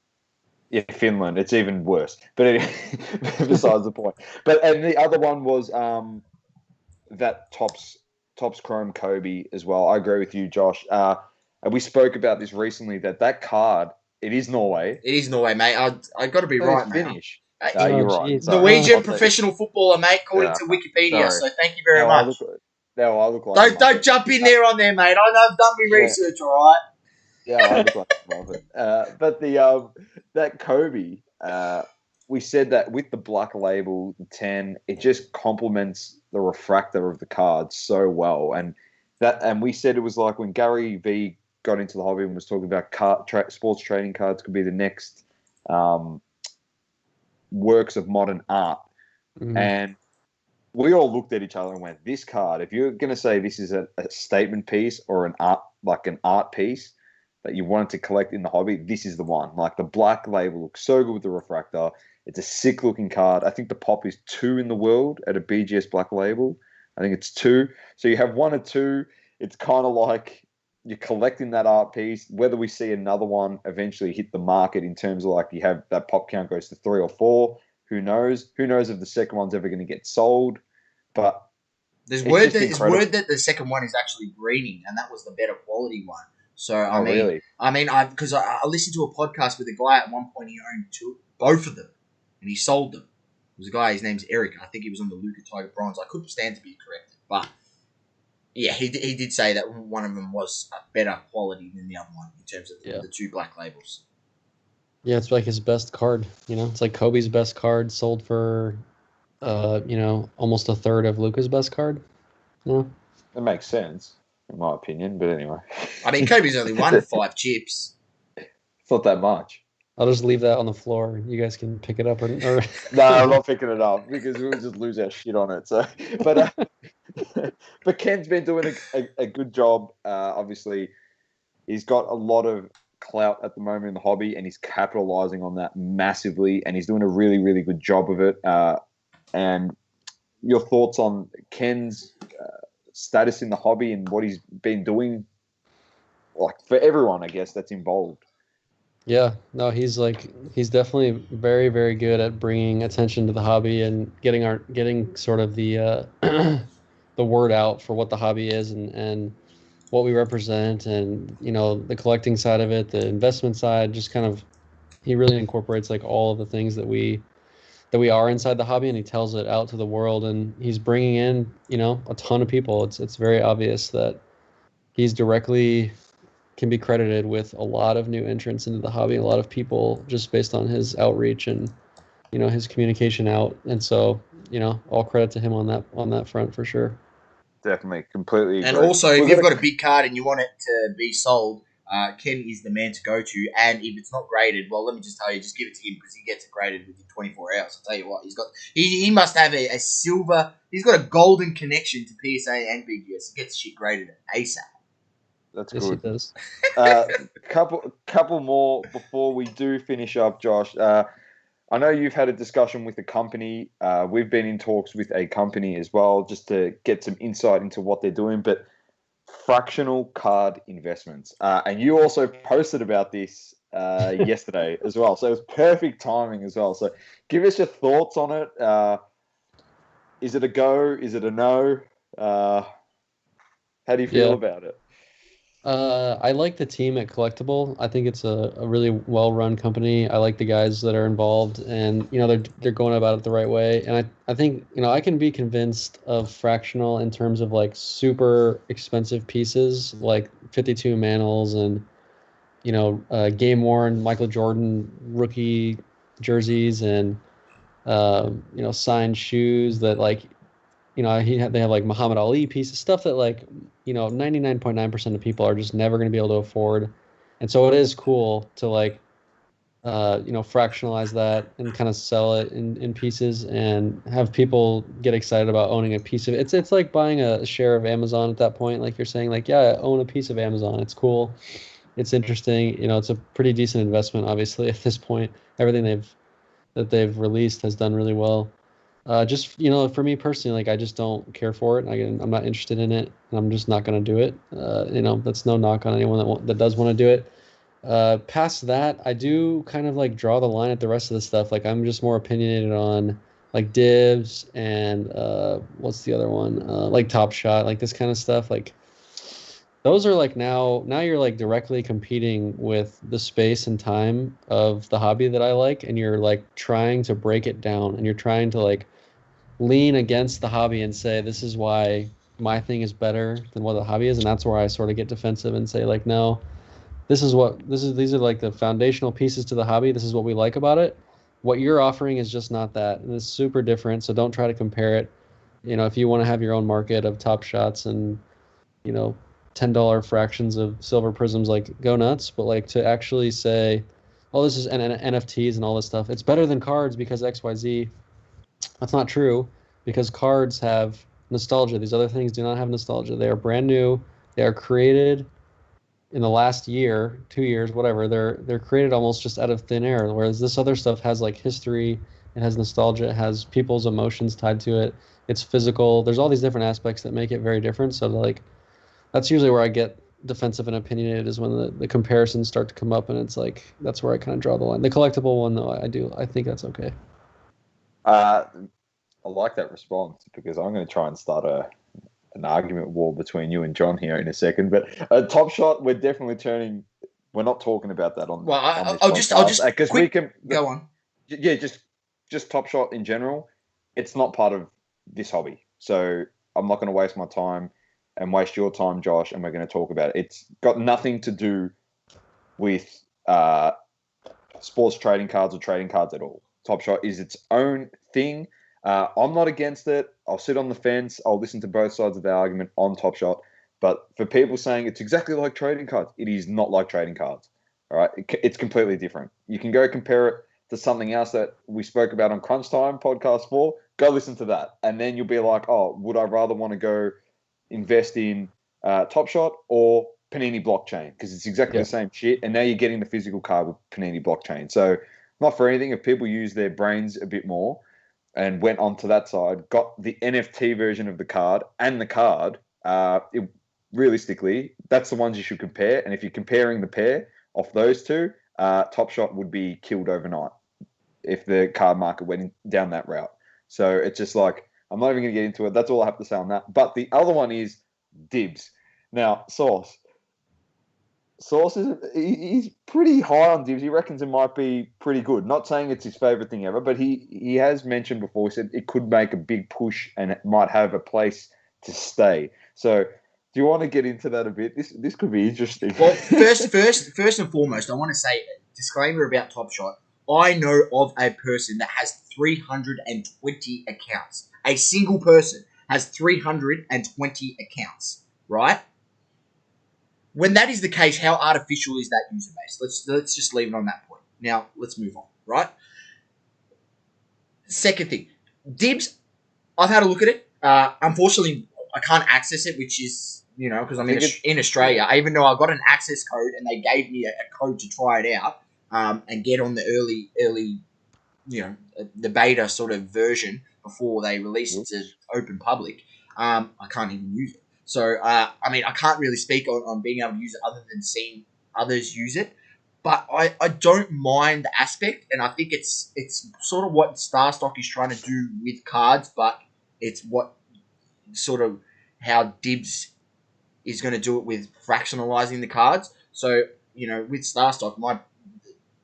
Yeah, Finland. It's even worse. But anyway, besides the point. And the other one was that Topps Chrome Kobe as well. I agree with you, Josh. And we spoke about this recently, that card, it is Norway. It is Norway, mate. I got to be right, mate. Finnish. You're right. Norwegian professional footballer, mate, according to Wikipedia. Sorry. So thank you very much. I look like don't jump in there on there, mate. I know I've done my research, all right. Yeah, I look like a but that Kobe, we said that with the black label, the 10, it just complements the refractor of the card so well, and we said it was like when Gary V got into the hobby and was talking about sports trading cards could be the next works of modern art, and we all looked at each other and went, this card, if you're going to say this is a statement piece or an art piece that you wanted to collect in the hobby, this is the one. Like, the black label looks so good with the refractor. It's a sick looking card. I think the pop is 2 in the world at a BGS black label. I think it's 2. So you have 1 or 2. It's kind of like you're collecting that art piece. Whether we see another one eventually hit the market in terms of like you have that pop count goes to 3 or 4. Who knows? Who knows if the second one's ever going to get sold? But there's word that the second one is actually greening, and that was the better quality one. So I listened to a podcast with a guy at one point. He owned both of them, and he sold them. It was a guy. His name's Eric. I think he was on the Luka Tiger Bronze. I could stand to be corrected, but yeah, he did say that one of them was a better quality than the other one in terms of the 2 black labels. Yeah, it's like his best card. It's like Kobe's best card sold for, almost a third of Luka's best card. Yeah, it makes sense in my opinion. But anyway, I mean, Kobe's only won 5 chips. It's not that much. I'll just leave that on the floor. You guys can pick it up or... No, I'm not picking it up because we'll just lose our shit on it. So, but Ken's been doing a good job. Obviously, he's got a lot of clout at the moment in the hobby, and he's capitalizing on that massively, and he's doing a really, really good job of it. And your thoughts on Ken's status in the hobby and what he's been doing, like for everyone, I guess, that's involved. Yeah, no, he's definitely very, very good at bringing attention to the hobby and getting sort of the the word out for what the hobby is and what we represent, and the collecting side of it, the investment side, just kind of, he really incorporates like all of the things that we are inside the hobby, and he tells it out to the world, and he's bringing in a ton of people. It's very obvious that he's directly can be credited with a lot of new entrants into the hobby, a lot of people just based on his outreach and his communication out. And so all credit to him on that front for sure. Definitely, completely agree. And also, if you've got a big card and you want it to be sold, Ken is the man to go to. And if it's not graded, well, let me just tell you, just give it to him because he gets it graded within 24 hours. I'll tell you what, he must have a silver. He's got a golden connection to PSA and BGS. He gets shit graded ASAP. That's yes, good. He does. Couple more before we do finish up, Josh. I know you've had a discussion with the company. We've been in talks with a company as well, just to get some insight into what they're doing. But fractional card investments, and you also posted about this yesterday as well. So it was perfect timing as well. So give us your thoughts on it. Is it a go? Is it a no? How do you feel about it? I like the team at Collectible. I think it's a really well-run company. I like the guys that are involved, and they're going about it the right way. And I think I can be convinced of fractional in terms of like super expensive pieces like 52 Manals and game worn Michael Jordan rookie jerseys and signed shoes that like they have like Muhammad Ali pieces, stuff that like 99.9% of people are just never going to be able to afford. And so it is cool to like fractionalize that and kind of sell it in pieces and have people get excited about owning a piece of it. It's like buying a share of Amazon at that point. Like you're saying, like, yeah, I own a piece of Amazon. It's cool. It's interesting. It's a pretty decent investment, obviously, at this point. Everything they've released has done really well. Just for me personally, like I just don't care for it. I'm not interested in it, and I'm just not going to do it. That's no knock on anyone that does want to do it. Past that, I do kind of like draw the line at the rest of the stuff. Like I'm just more opinionated on like Dibs and what's the other one? Like Top Shot, like this kind of stuff. Like those are like now you're like directly competing with the space and time of the hobby that I like, and you're like trying to break it down, and you're trying to like lean against the hobby and say this is why my thing is better than what the hobby is. And that's where I sort of get defensive and say like, no, these are like the foundational pieces to the hobby. This is what we like about it. What you're offering is just not that, and it's super different. So don't try to compare it. If you want to have your own market of Top Shots and $10 fractions of silver prisms, like go nuts. But like to actually say, oh, this is NFTs and all this stuff, it's better than cards because XYZ. That's not true, because cards have nostalgia. These other things do not have nostalgia. They are brand new. They are created in the last year, 2 years, whatever. They're created almost just out of thin air. Whereas this other stuff has like history, it has nostalgia, it has people's emotions tied to it. It's physical. There's all these different aspects that make it very different. So like, that's usually where I get defensive and opinionated, is when the comparisons start to come up, and it's like that's where I kind of draw the line. The collectible one, though, I think that's okay. I like that response, because I'm going to try and start an argument war between you and John here in a second. But Top Shot, we're definitely turning. We're not talking about that on. Well, on I'll just because we can go on. Yeah, just Top Shot in general. It's not part of this hobby, so I'm not going to waste my time and waste your time, Josh. And we're going to talk about it. It's got nothing to do with sports trading cards or trading cards at all. Top Shot is its own thing. I'm not against it. I'll sit on the fence. I'll listen to both sides of the argument on Top Shot. But for people saying it's exactly like trading cards, it is not like trading cards. All right, it's completely different. You can go compare it to something else that we spoke about on Crunch Time podcast 4. Go listen to that, and then you'll be like, oh, would I rather want to go invest in Top Shot or Panini Blockchain? Because it's exactly the same shit, and now you're getting the physical card with Panini Blockchain. So not for anything, if people use their brains a bit more and went onto that side, got the NFT version of the card and the card, realistically, that's the ones you should compare. And if you're comparing the pair off those two, Top Shot would be killed overnight if the card market went down that route. So it's just like, I'm not even going to get into it. That's all I have to say on that. But the other one is Dibs. Now, Sauce is he's pretty high on Dibs. He reckons it might be pretty good. Not saying it's his favorite thing ever, but he has mentioned before, he said it could make a big push and it might have a place to stay. So Do you want to get into that a bit? This could be interesting. Well, first and foremost, I want to say disclaimer about Top Shot. I know of a person that has 320 accounts. A single person has 320 accounts, right? When that is the case, how artificial is that user base? Let's just leave it on that point. Now, let's move on, right? Second thing, Dibs, I've had a look at it. Unfortunately, I can't access it, which is, because I'm in Australia. Even though I got an access code and they gave me a code to try it out and get on the early, the beta sort of version before they release it to open public, I can't even use it. So, I can't really speak on being able to use it other than seeing others use it. But I don't mind the aspect, and I think it's sort of what Starstock is trying to do with cards, but it's what sort of how Dibs is going to do it with fractionalizing the cards. So, with Starstock,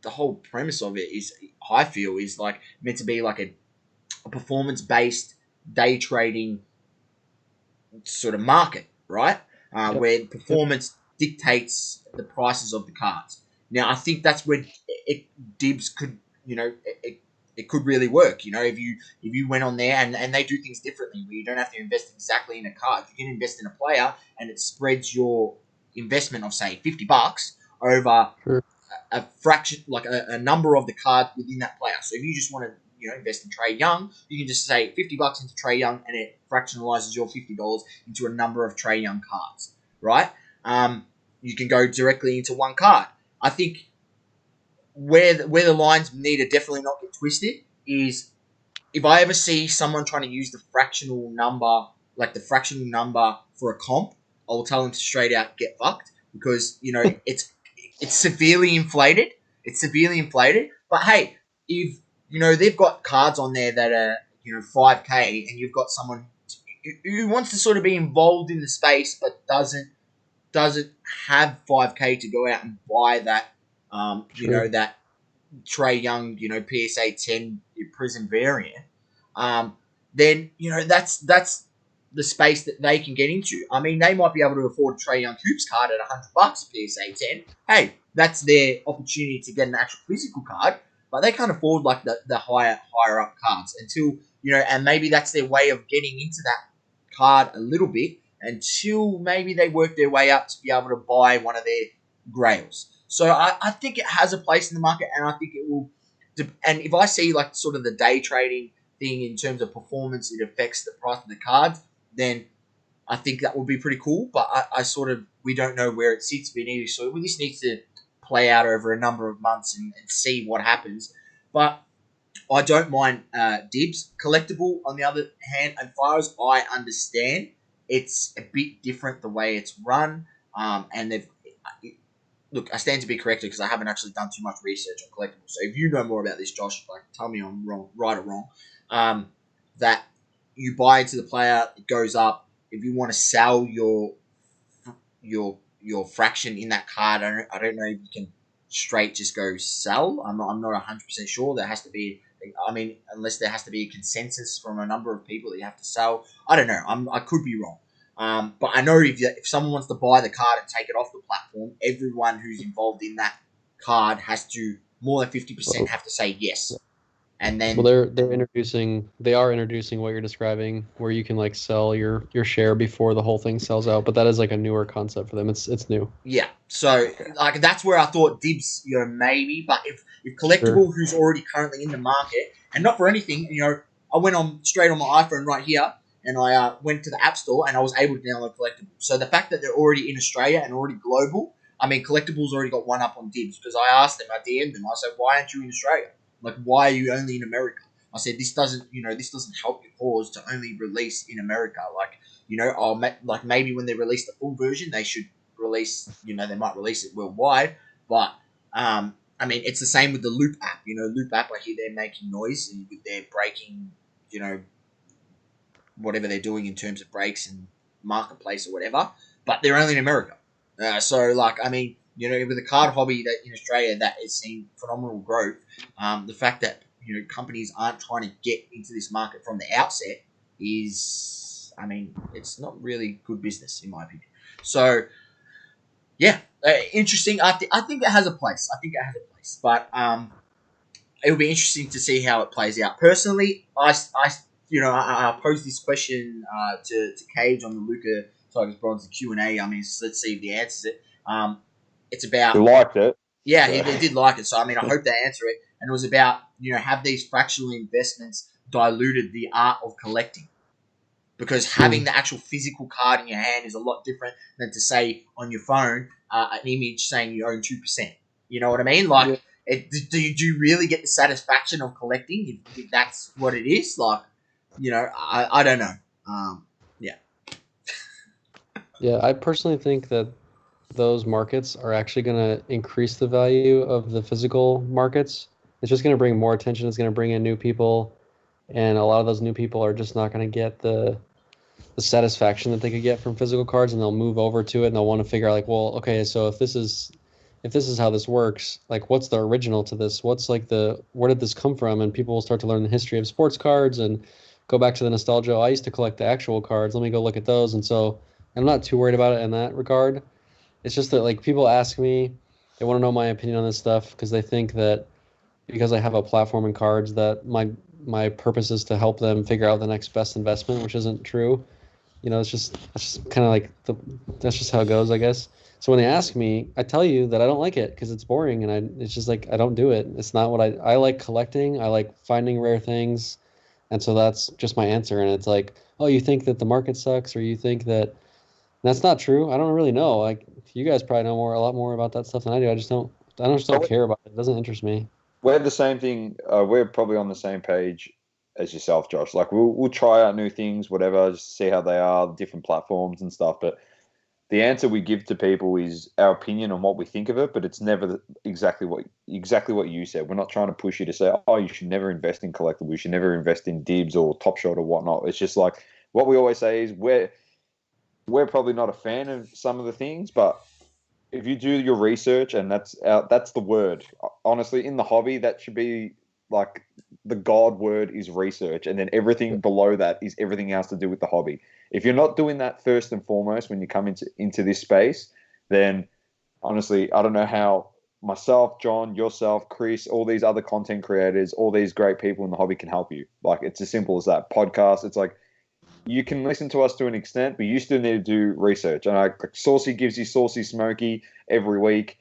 the whole premise of it is, I feel, is like meant to be like a performance-based day trading sort of market, right? Where performance dictates the prices of the cards. Now, I think that's where Dibs could, it could really work. If you went on there and they do things differently, where you don't have to invest exactly in a card. You can invest in a player, and it spreads your investment of, say, $50 over a fraction, like a number of the cards within that player. So if you just want to, invest in Trae Young, you can just say $50 into Trae Young, and it fractionalizes your $50 into a number of Trae Young cards, right? You can go directly into one card. I think where the lines need to definitely not get twisted is if I ever see someone trying to use the fractional number for a comp, I will tell them to straight out get fucked, because it's severely inflated. It's severely inflated. But hey, if they've got cards on there that are 5K, and you've got someone who wants to sort of be involved in the space but doesn't have 5K to go out and buy that that Trae Young PSA 10 Prism variant, then that's the space that they can get into. I mean, they might be able to afford a Trae Young Hoops card at $100 PSA 10. Hey, that's their opportunity to get an actual physical card, but they can't afford like the higher up cards until and maybe that's their way of getting into that card a little bit until maybe they work their way up to be able to buy one of their grails. So I think it has a place in the market, and I think it will. And if I see like sort of the day trading thing in terms of performance, it affects the price of the cards, then I think that will be pretty cool. But we don't know where it sits. So this needs to play out over a number of months and see what happens. But I don't mind Dibs. Collectible, on the other hand, as far as I understand, it's a bit different the way it's run. And they've look, I stand to be corrected because I haven't actually done too much research on collectibles. So if you know more about this, Josh, like tell me I'm wrong, right or wrong. That you buy into the player, it goes up. If you want to sell your fraction in that card, I don't know if you can straight just go sell. I'm not 100% sure. There has to be, unless there has to be a consensus from a number of people that you have to sell. I don't know. I could be wrong. But I know if someone wants to buy the card and take it off the platform, everyone who's involved in that card has to, more than 50% have to say yes. And then they are introducing what you're describing, where you can like sell your share before the whole thing sells out. But that is like a newer concept for them. It's new. Yeah. So like that's where I thought Dibs, maybe. But if Collectible, who's already currently in the market, and not for anything, I went straight on my iPhone right here, and I went to the App Store, and I was able to download Collectibles. So the fact that they're already in Australia and already global, Collectibles already got one up on Dibs, because I asked them, I DM'd them, I said, why aren't you in Australia? Like, why are you only in America? I said, this doesn't help your cause to only release in America. Like, maybe when they release the full version, they should release, they might release it worldwide. But, it's the same with the Loop app. Loop app, I hear they're making noise and they're breaking, whatever they're doing in terms of breaks and marketplace or whatever. But they're only in America. With the card hobby that in Australia that has seen phenomenal growth, the fact that companies aren't trying to get into this market from the outset is, it's not really good business in my opinion. So, yeah, interesting. I think it has a place. But it'll be interesting to see how it plays out. Personally, I posed this question to Cage on the Luca Tigers Bronze Q&A. I mean, so let's see if he answers it. It's about He liked it. yeah, So. he did like it. So I mean, I hope they answer it. And it was about have these fractional investments diluted the art of collecting? Because having the actual physical card in your hand is a lot different than to say on your phone an image saying you own 2%. You know what I mean? Like, do you really get the satisfaction of collecting if that's what it is? Like, I don't know. Yeah. Yeah, I personally think that those markets are actually going to increase the value of the physical markets. It's just going to bring more attention. It's going to bring in new people, and a lot of those new people are just not going to get the satisfaction that they could get from physical cards, and they'll move over to it and they'll want to figure out like, well, okay, so if this is how this works, like what's the original to this? What's like where did this come from? And people will start to learn the history of sports cards and go back to the nostalgia. Oh, I used to collect the actual cards. Let me go look at those. And so I'm not too worried about it in that regard. It's just that like people ask me, they want to know my opinion on this stuff because they think that because I have a platform in cards that my purpose is to help them figure out the next best investment, which isn't true. That's just kind of like that's just how it goes, I guess. So when they ask me, I tell you that I don't like it because it's boring and it's just like I don't do it. It's not what I like collecting. I like finding rare things, and so that's just my answer. And it's like, oh, you think that the market sucks, or you think that that's not true. I don't really know. Like you guys probably know a lot more about that stuff than I do. I just don't care about it. It doesn't interest me. We're the same thing. We're probably on the same page as yourself, Josh. Like we'll try out new things, whatever, just see how they are, different platforms and stuff. But the answer we give to people is our opinion on what we think of it. But it's never exactly what you said. We're not trying to push you to say, oh, you should never invest in collectibles. You should never invest in dibs or Top Shot or whatnot. It's just like what we always say is we're probably not a fan of some of the things, but if you do your research, and that's the word. Honestly, in the hobby, that should be like the God word is research, and then everything below that is everything else to do with the hobby. If you're not doing that first and foremost when you come into this space, then honestly, I don't know how myself, John, yourself, Chris, all these other content creators, all these great people in the hobby can help you. Like it's as simple as that. Podcast, it's like you can listen to us to an extent, but you still need to do research. And Saucy gives you Saucy Smoky every week.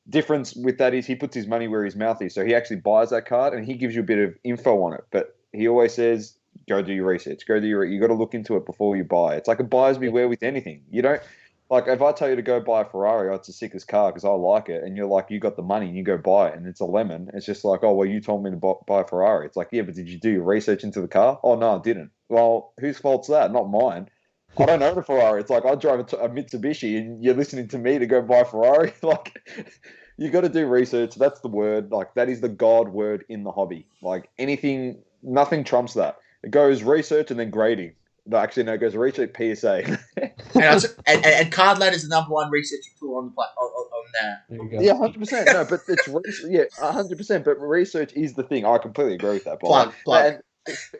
Difference with that is he puts his money where his mouth is. So he actually buys that card and he gives you a bit of info on it. But he always says, go do your research. You got to look into it before you buy. It's like a buyer's beware with anything. You don't, like if I tell you to go buy a Ferrari, oh, it's the sickest car because I like it. And you're like, you got the money and you go buy it and it's a lemon. It's just like, oh, well, you told me to buy a Ferrari. It's like, yeah, but did you do your research into the car? Oh, no, I didn't. Well, whose fault's that? Not mine. I don't own a Ferrari. It's like I drive a Mitsubishi and you're listening to me to go buy a Ferrari. Like, you got to do research. That's the word. Like, that is the God word in the hobby. Like, anything, nothing trumps that. It goes research and then grading. No, actually, no, it goes research PSA. and Cardladder is the number one researching tool on there. Yeah, 100%. No, but it's 100%. But research is the thing. I completely agree with that. Plug. And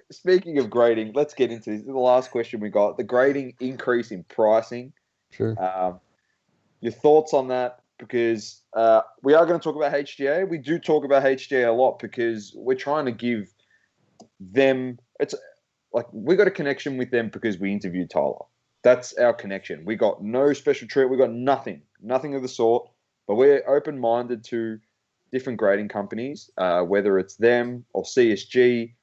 speaking of grading, let's get into this. The last question we got: the grading increase in pricing. Sure. Your thoughts on that? Because we are going to talk about HGA. We do talk about HGA a lot because we're trying to give them. It's like we got a connection with them because we interviewed Tyler. That's our connection. We got no special treat. We got nothing of the sort. But we're open-minded to different grading companies, whether it's them or CSG,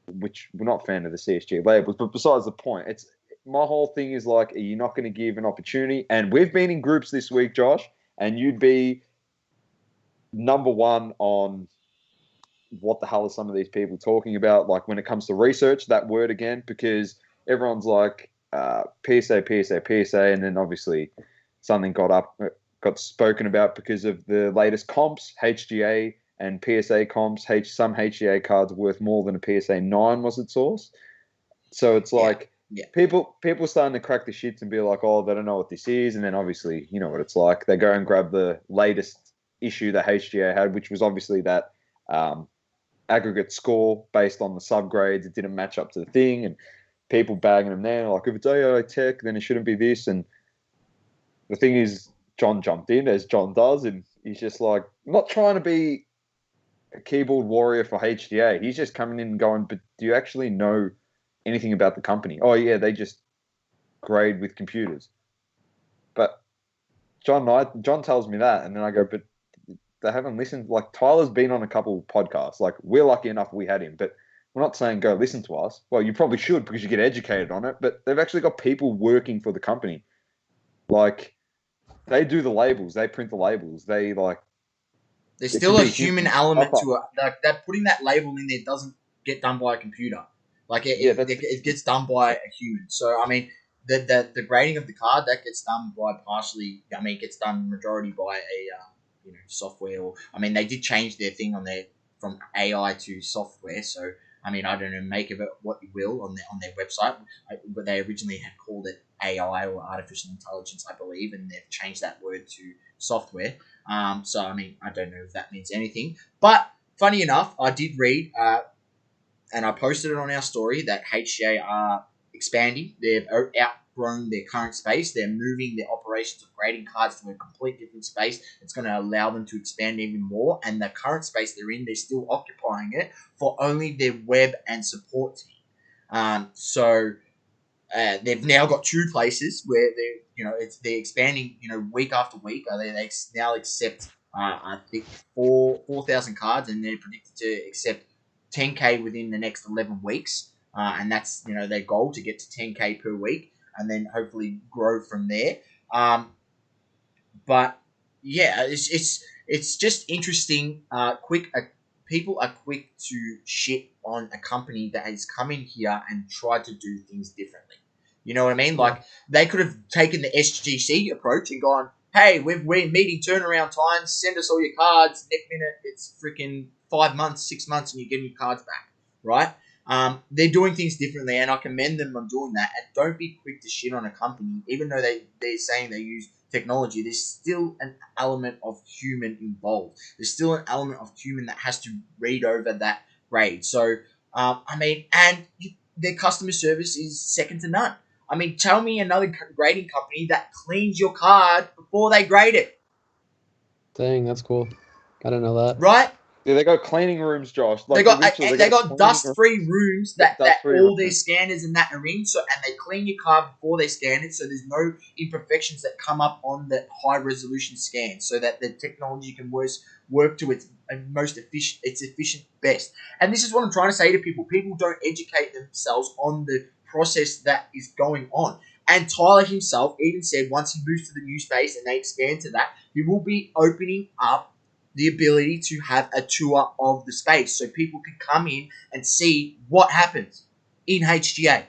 which we're not a fan of the CSG labels. But besides the point, it's my whole thing is like, are you not going to give an opportunity? And we've been in groups this week, Josh, and you'd be number one on what the hell are some of these people talking about? Like when it comes to research, that word again, because everyone's like PSA, and then obviously something got spoken about because of the latest comps, HGA and PSA comps. Some HGA cards worth more than a PSA 9 was its source. So it's like people starting to crack the shits and be like, oh, they don't know what this is. And then obviously, you know what it's like. They go and grab the latest issue that HGA had, which was obviously that aggregate score based on the subgrades. It didn't match up to the thing. And people bagging him there, like, if it's AI tech, then it shouldn't be this. And the thing is, John jumped in, as John does, and he's just like, not trying to be a keyboard warrior for HDA. He's just coming in and going, but do you actually know anything about the company? Oh, yeah, they just grade with computers. But John tells me that, and then I go, but they haven't listened. Like, Tyler's been on a couple podcasts. Like, we're lucky enough we had him, but we're not saying go listen to us. Well, you probably should because you get educated on it, but they've actually got people working for the company. Like, they do the labels, they print the labels, they like. There's still a human element to it. Like, that putting that label in there doesn't get done by a computer. Like, it gets done by a human. So, I mean, the grading of the card, that gets done by gets done majority by a software. Or, I mean, they did change their thing from AI to software. So, I mean, I don't know, make of it what you will on their website. But they originally had called it AI, or artificial intelligence, I believe, and they've changed that word to software. So, I mean, I don't know if that means anything. But funny enough, I did read, and I posted it on our story, that HCA are expanding. They've outgrown their current space. They're moving their operations of grading cards to a complete different space. It's going to allow them to expand even more. And the current space they're in, they're still occupying it for only their web and support team. So they've now got 2 places where they're expanding, week after week. They now accept, I think, 4,000 cards, and they're predicted to accept 10K within the next 11 weeks. And that's, their goal, to get to 10K per week, and then hopefully grow from there. But yeah, it's just interesting. People are quick to shit on a company that has come in here and tried to do things differently. You know what I mean? Like, they could have taken the SGC approach and gone, hey, we're meeting turnaround times, send us all your cards. Next minute, it's freaking 5 months, 6 months, and you're getting your cards back, right? They're doing things differently, and I commend them on doing that. And don't be quick to shit on a company, even though they're saying they use technology. There's still an element of human involved. There's still an element of human that has to read over that grade. So, their customer service is second to none. I mean, tell me another grading company that cleans your card before they grade it. Dang, that's cool. I didn't know that. Right? Yeah, they got cleaning rooms, Josh. Like, they got dust-free rooms that all their scanners and that are in. So, and they clean your card before they scan it, so there's no imperfections that come up on the high-resolution scan, so that the technology can work to its efficient best. And this is what I'm trying to say to people. People don't educate themselves on the process that is going on. And Tyler himself even said once he moves to the new space and they expand to that, he will be opening up the ability to have a tour of the space so people can come in and see what happens in HGA.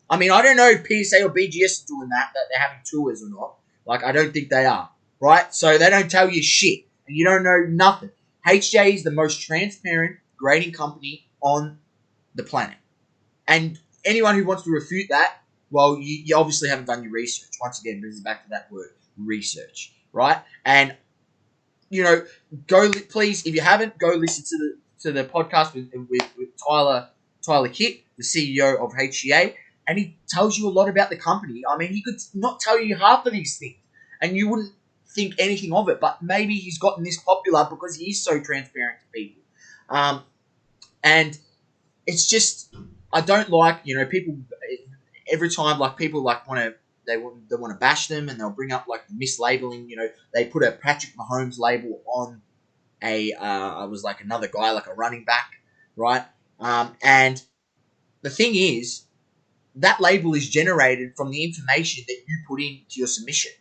I mean, I don't know if PSA or BGS are doing that they're having tours or not. Like, I don't think they are, right? So they don't tell you shit, and you don't know nothing. HGA is the most transparent grading company on the planet. And anyone who wants to refute that, well, you obviously haven't done your research. Once again, brings it back to that word, research, right? And please, if you haven't, go listen to the podcast with Tyler Kitt, the CEO of HCA, and he tells you a lot about the company. I mean, he could not tell you half of these things, and you wouldn't think anything of it, but maybe he's gotten this popular because he is so transparent to people. And it's just, I don't like, people, every time, like, people like they want to bash them, and they'll bring up like mislabeling. They put a Patrick Mahomes label on I was like another guy, like a running back, right? And the thing is, that label is generated from the information that you put into your submission,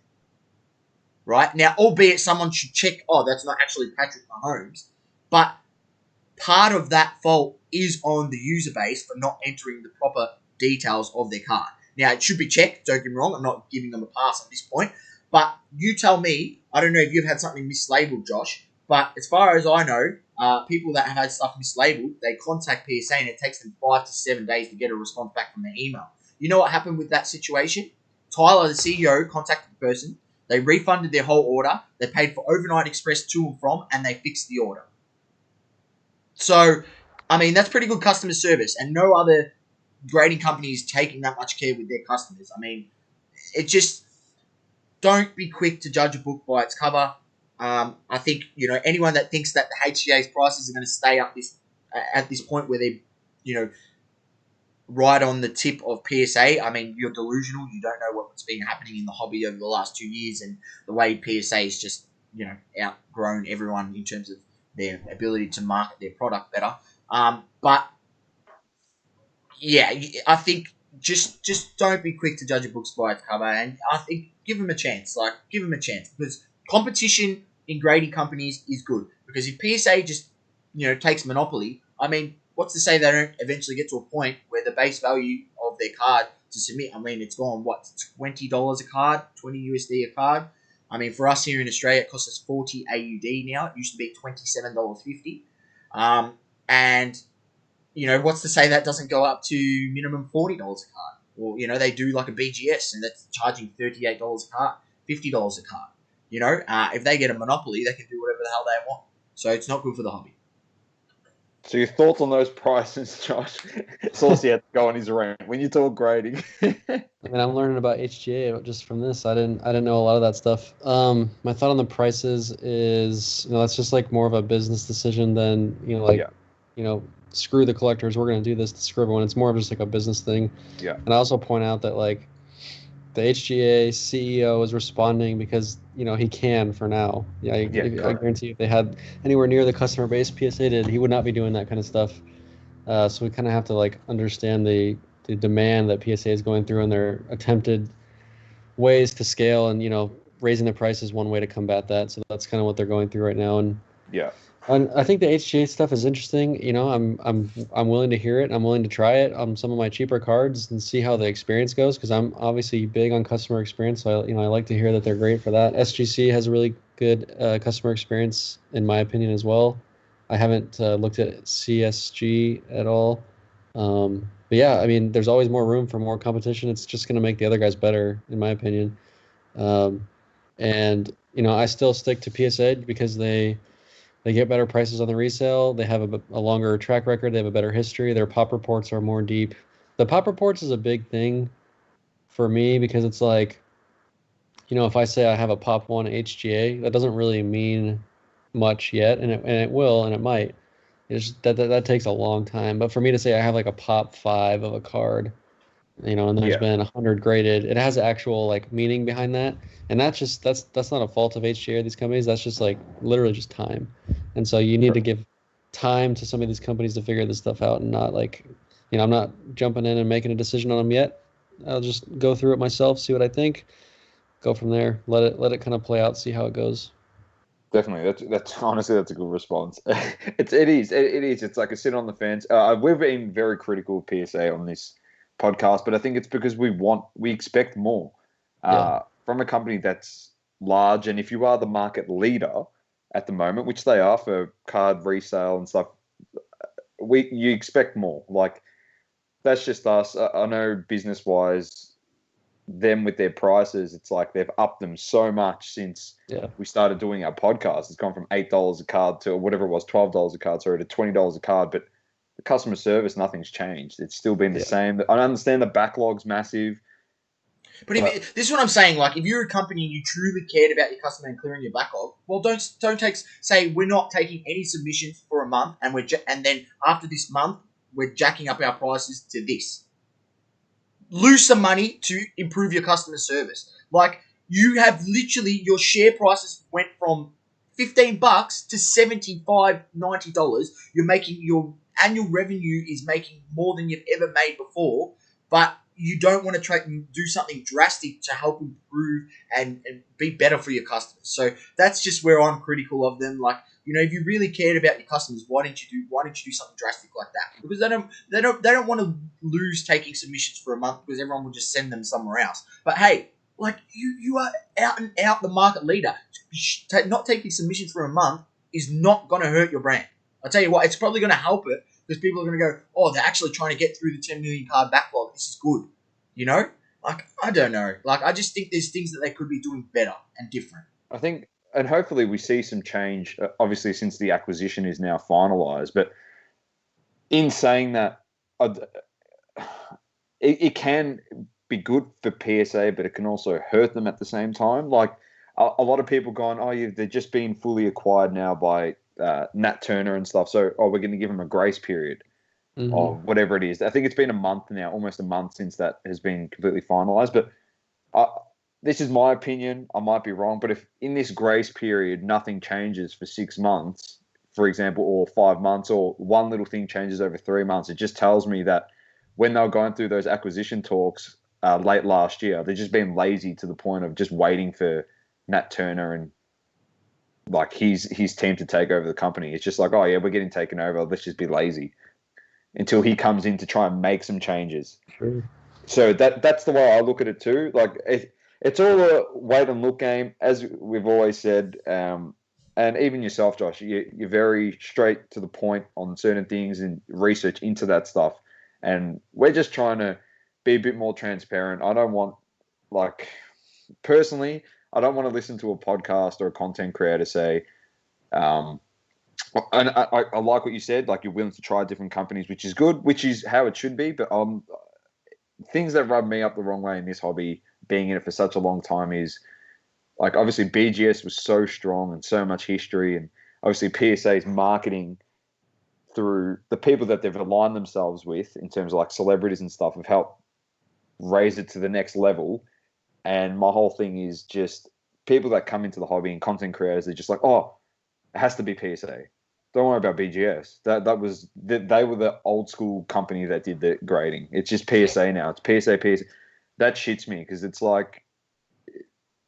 right? Now, albeit someone should check, that's not actually Patrick Mahomes, but part of that fault is on the user base for not entering the proper details of their card. Now, it should be checked, don't get me wrong, I'm not giving them a pass at this point, but you tell me, I don't know if you've had something mislabeled, Josh, but as far as I know, people that have had stuff mislabeled, they contact PSA and it takes them 5 to 7 days to get a response back from their email. You know what happened with that situation? Tyler, the CEO, contacted the person, they refunded their whole order, they paid for overnight express to and from, and they fixed the order. So, I mean, that's pretty good customer service, and no other grading companies taking that much care with their customers. I mean, it just don't be quick to judge a book by its cover. I think anyone that thinks that the HGA's prices are going to stay up at this point where they're right on the tip of PSA. I mean, you're delusional. You don't know what's been happening in the hobby over the last 2 years and the way PSA is just outgrown everyone in terms of their ability to market their product better. But yeah, I think just don't be quick to judge a book by its cover, and I think give them a chance. Give them a chance because competition in grading companies is good. Because if PSA just takes monopoly, I mean, what's to say they don't eventually get to a point where the base value of their card to submit, I mean, it's gone $20 a card, 20 USD a card. I mean, for us here in Australia, it costs us 40 AUD now. It used to be $27.50. And what's to say that doesn't go up to minimum $40 a card? Or, they do like a BGS and that's charging $38 a card, $50 a card. If they get a monopoly, they can do whatever the hell they want. So it's not good for the hobby. So your thoughts on those prices, Josh? Saucy had to go on his rant when you talk grading. I mean, I'm learning about HGA just from this. I didn't know a lot of that stuff. My thought on the prices is, that's just like more of a business decision than screw the collectors. We're going to do this to screw everyone. It's more of just like a business thing. Yeah. And I also point out that like the HGA CEO is responding because he can for now. I guarantee you if they had anywhere near the customer base PSA did, he would not be doing that kind of stuff. So we kind of have to like understand the demand that PSA is going through and their attempted ways to scale, and raising the price is one way to combat that. So that's kind of what they're going through right now. And yeah. And I think the HGA stuff is interesting. I'm willing to hear it. I'm willing to try it on some of my cheaper cards and see how the experience goes because I'm obviously big on customer experience. So I like to hear that they're great for that. SGC has a really good customer experience in my opinion as well. I haven't looked at CSG at all. But yeah, I mean, there's always more room for more competition. It's just going to make the other guys better, in my opinion. And I still stick to PSA because they get better prices on the resale. They have a longer track record. They have a better history. Their pop reports are more deep. The pop reports is a big thing for me because it's like, if I say I have a pop 1 HGA, that doesn't really mean much yet, and it will, and it might. It's just that takes a long time. But for me to say I have like a pop 5 of a card, and there's been 100 graded, it has actual like meaning behind that, and that's not a fault of HGA or these companies. That's just like literally just time, and so you need to give time to some of these companies to figure this stuff out, and not like, I'm not jumping in and making a decision on them yet. I'll just go through it myself, see what I think, go from there, let it kind of play out, see how it goes. Definitely, that's honestly that's a good response. It is. It's like a sit on the fence. We've been very critical of PSA on this podcast, but I think it's because we expect more from a company that's large, and if you are the market leader at the moment, which they are for card resale and stuff, you expect more. Like that's just us. I know business wise, them with their prices, it's like they've upped them so much since we started doing our podcast. It's gone from $8 a card to whatever it was, $12 a card, sorry, to $20 a card, but the customer service, nothing's changed. It's still been the same. I understand the backlog's massive. But this is what I'm saying. Like, if you're a company and you truly cared about your customer and clearing your backlog, well, don't say we're not taking any submissions for a month, and then after this month we're jacking up our prices to this. Lose some money to improve your customer service. Like, you have literally, your share prices went from $15 to $75, $90. You're making, your annual revenue is making more than you've ever made before, but you don't want to try and do something drastic to help improve and be better for your customers. So that's just where I'm critical of them. Like, if you really cared about your customers, why didn't you do something drastic like that? Because they don't want to lose taking submissions for a month because everyone will just send them somewhere else. But hey, like, you are out and out the market leader. Not taking submissions for a month is not going to hurt your brand. I'll tell you what, it's probably going to help it because people are going to go, oh, they're actually trying to get through the 10 million card backlog. This is good. Like, I don't know. Like, I just think there's things that they could be doing better and different. I think, and hopefully we see some change, obviously, since the acquisition is now finalised. But in saying that, it can be good for PSA, but it can also hurt them at the same time. Like a lot of people going, oh, yeah, they're just being fully acquired now by Nat Turner and stuff. So, we're going to give them a grace period or whatever it is. I think it's been a month now, almost a month since that has been completely finalized. But this is my opinion. I might be wrong, but if in this grace period nothing changes for 6 months, for example, or 5 months, or one little thing changes over 3 months, it just tells me that when they were going through those acquisition talks late last year, they're just being lazy to the point of just waiting for Nat Turner and like his team to take over the company. It's just like, oh yeah, we're getting taken over. Let's just be lazy until he comes in to try and make some changes. Sure. So that's the way I look at it too. Like it's all a wait and look game, as we've always said. And even yourself, Josh, you're very straight to the point on certain things and research into that stuff. And we're just trying to be a bit more transparent. I don't want, like, personally, I don't want to listen to a podcast or a content creator say, and I like what you said, like you're willing to try different companies, which is good, which is how it should be. But things that rub me up the wrong way in this hobby, being in it for such a long time, is like obviously BGS was so strong and so much history, and obviously PSA's marketing through the people that they've aligned themselves with in terms of like celebrities and stuff have helped raise it to the next level. And my whole thing is just people that come into the hobby and content creators are just like, oh, it has to be PSA. Don't worry about BGS. They were the old school company that did the grading. It's just PSA now. It's PSA. That shits me because it's like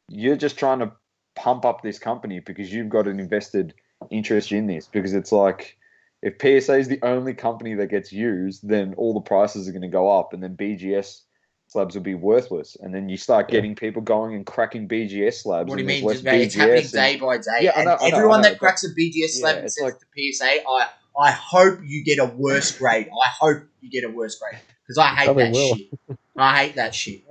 you're just trying to pump up this company because you've got an invested interest in this. Because it's like if PSA is the only company that gets used, then all the prices are going to go up, and then BGS slabs will be worthless. And then you start getting people going and cracking BGS slabs. What do you and mean? Just, mate, it's happening day by day. Yeah, and everyone that cracks a BGS slab and says to PSA, I hope you get a worse grade. I hope you get a worse grade. Because I hate that shit. I hate that shit.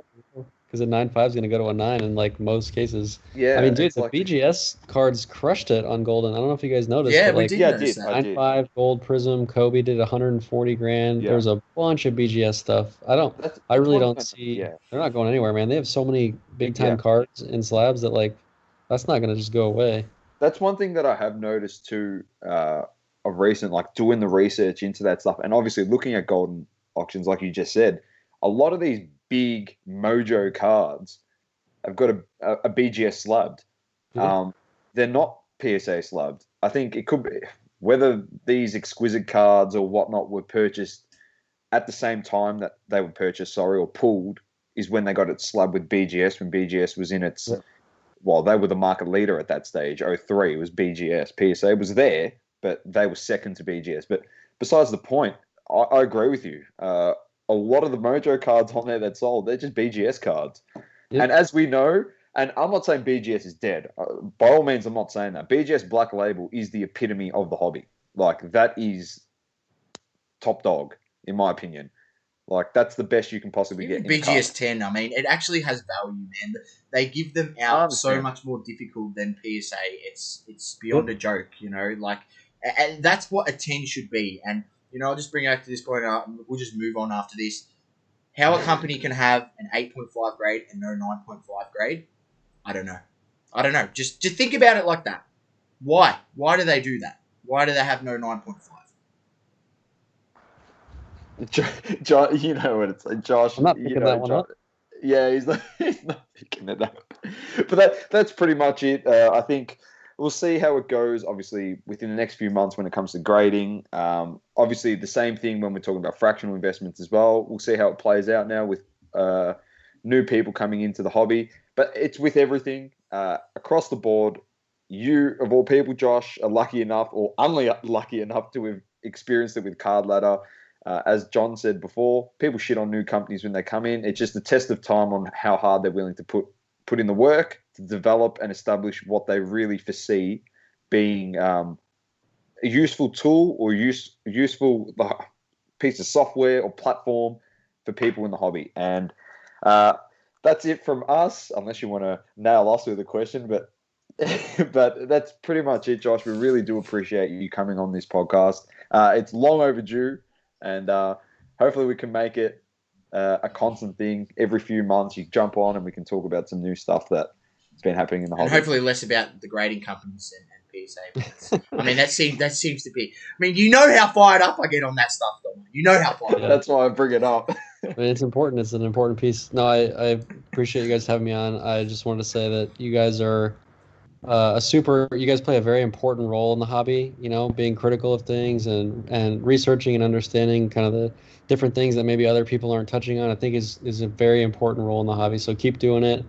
Because a 9.5 is going to go to a 9 in like most cases. Yeah, I mean, dude, the BGS cards crushed it on Golden. I don't know if you guys noticed. Yeah, but we like, did notice that. 9.5 gold prism. Kobe did 140 grand. Yeah. There's a bunch of BGS stuff. I really don't see. Yeah. They're not going anywhere, man. They have so many big time cards in slabs that like that's not going to just go away. That's one thing that I have noticed too of recent, like doing the research into that stuff, and obviously looking at Golden auctions, like you just said, a lot of these big mojo cards have got a BGS slabbed. Yeah. They're not PSA slabbed. I think it could be whether these exquisite cards or whatnot were purchased at the same time that they were purchased, or pulled, is when they got it slabbed with BGS, when BGS was in its, well, they were the market leader at that stage. 03 was BGS. PSA was there, but they were second to BGS. But besides the point, I agree with you. A lot of the mojo cards on there that sold, they're just BGS cards. Yep. And as we know, and I'm not saying BGS is dead. By all means, I'm not saying that. BGS Black Label is the epitome of the hobby. Like, that is top dog, in my opinion. Like, that's the best you can possibly get. BGS 10, I mean, it actually has value, man. They give them out so much more difficult than PSA. It's beyond a joke, you know? Like, and that's what a 10 should be. And, you know, I'll just bring it up to this point. We'll just move on after this. How a company can have an 8.5 grade and no 9.5 grade, I don't know. Just think about it like that. Why? Why do they do that? Why do they have no 9.5? Josh, you know what it's like. Josh, I'm not picking that one up. Yeah, he's not picking it up. But that's pretty much it. I think we'll see how it goes, obviously, within the next few months when it comes to grading. Obviously, the same thing when we're talking about fractional investments as well. We'll see how it plays out now with new people coming into the hobby. But it's with everything across the board. You, of all people, Josh, are lucky enough or unlucky enough to have experienced it with Cardladder. As John said before, people shit on new companies when they come in. It's just a test of time on how hard they're willing to put in the work to develop and establish what they really foresee being a useful tool or useful piece of software or platform for people in the hobby. And that's it from us, unless you want to nail us with a question. But that's pretty much it, Josh. We really do appreciate you coming on this podcast. It's long overdue. And hopefully we can make it a constant thing. Every few months, you jump on and we can talk about some new stuff that's been happening in the And hobby. hopefully less about the grading companies and PSA events. I mean, that seems to be. I mean, you know how fired up I get on that stuff, though. You know how fired up. That's why I bring it up. I mean, it's important. It's an important piece. No, I appreciate you guys having me on. I just wanted to say that you guys are you guys play a very important role in the hobby, being critical of things and researching and understanding kind of the different things that maybe other people aren't touching on. I think is a very important role in the hobby. So keep doing it.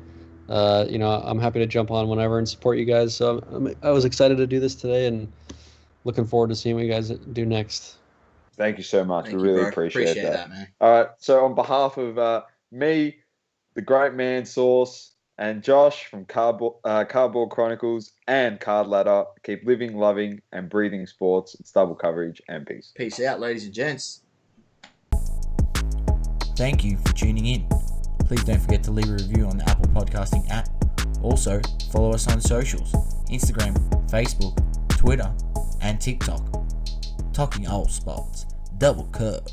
I'm happy to jump on whenever and support you guys. So I was excited to do this today and looking forward to seeing what you guys do next. Thank you so much. We really appreciate that. Man. All right. So on behalf of me, the great man Sauce, and Josh from Cardboard Chronicles and Cardladder, keep living, loving, and breathing sports. It's double coverage and peace. Peace out, ladies and gents. Thank you for tuning in. Please don't forget to leave a review on the Apple Podcasting app. Also, follow us on socials, Instagram, Facebook, Twitter, and TikTok. Talking all sports, double curve.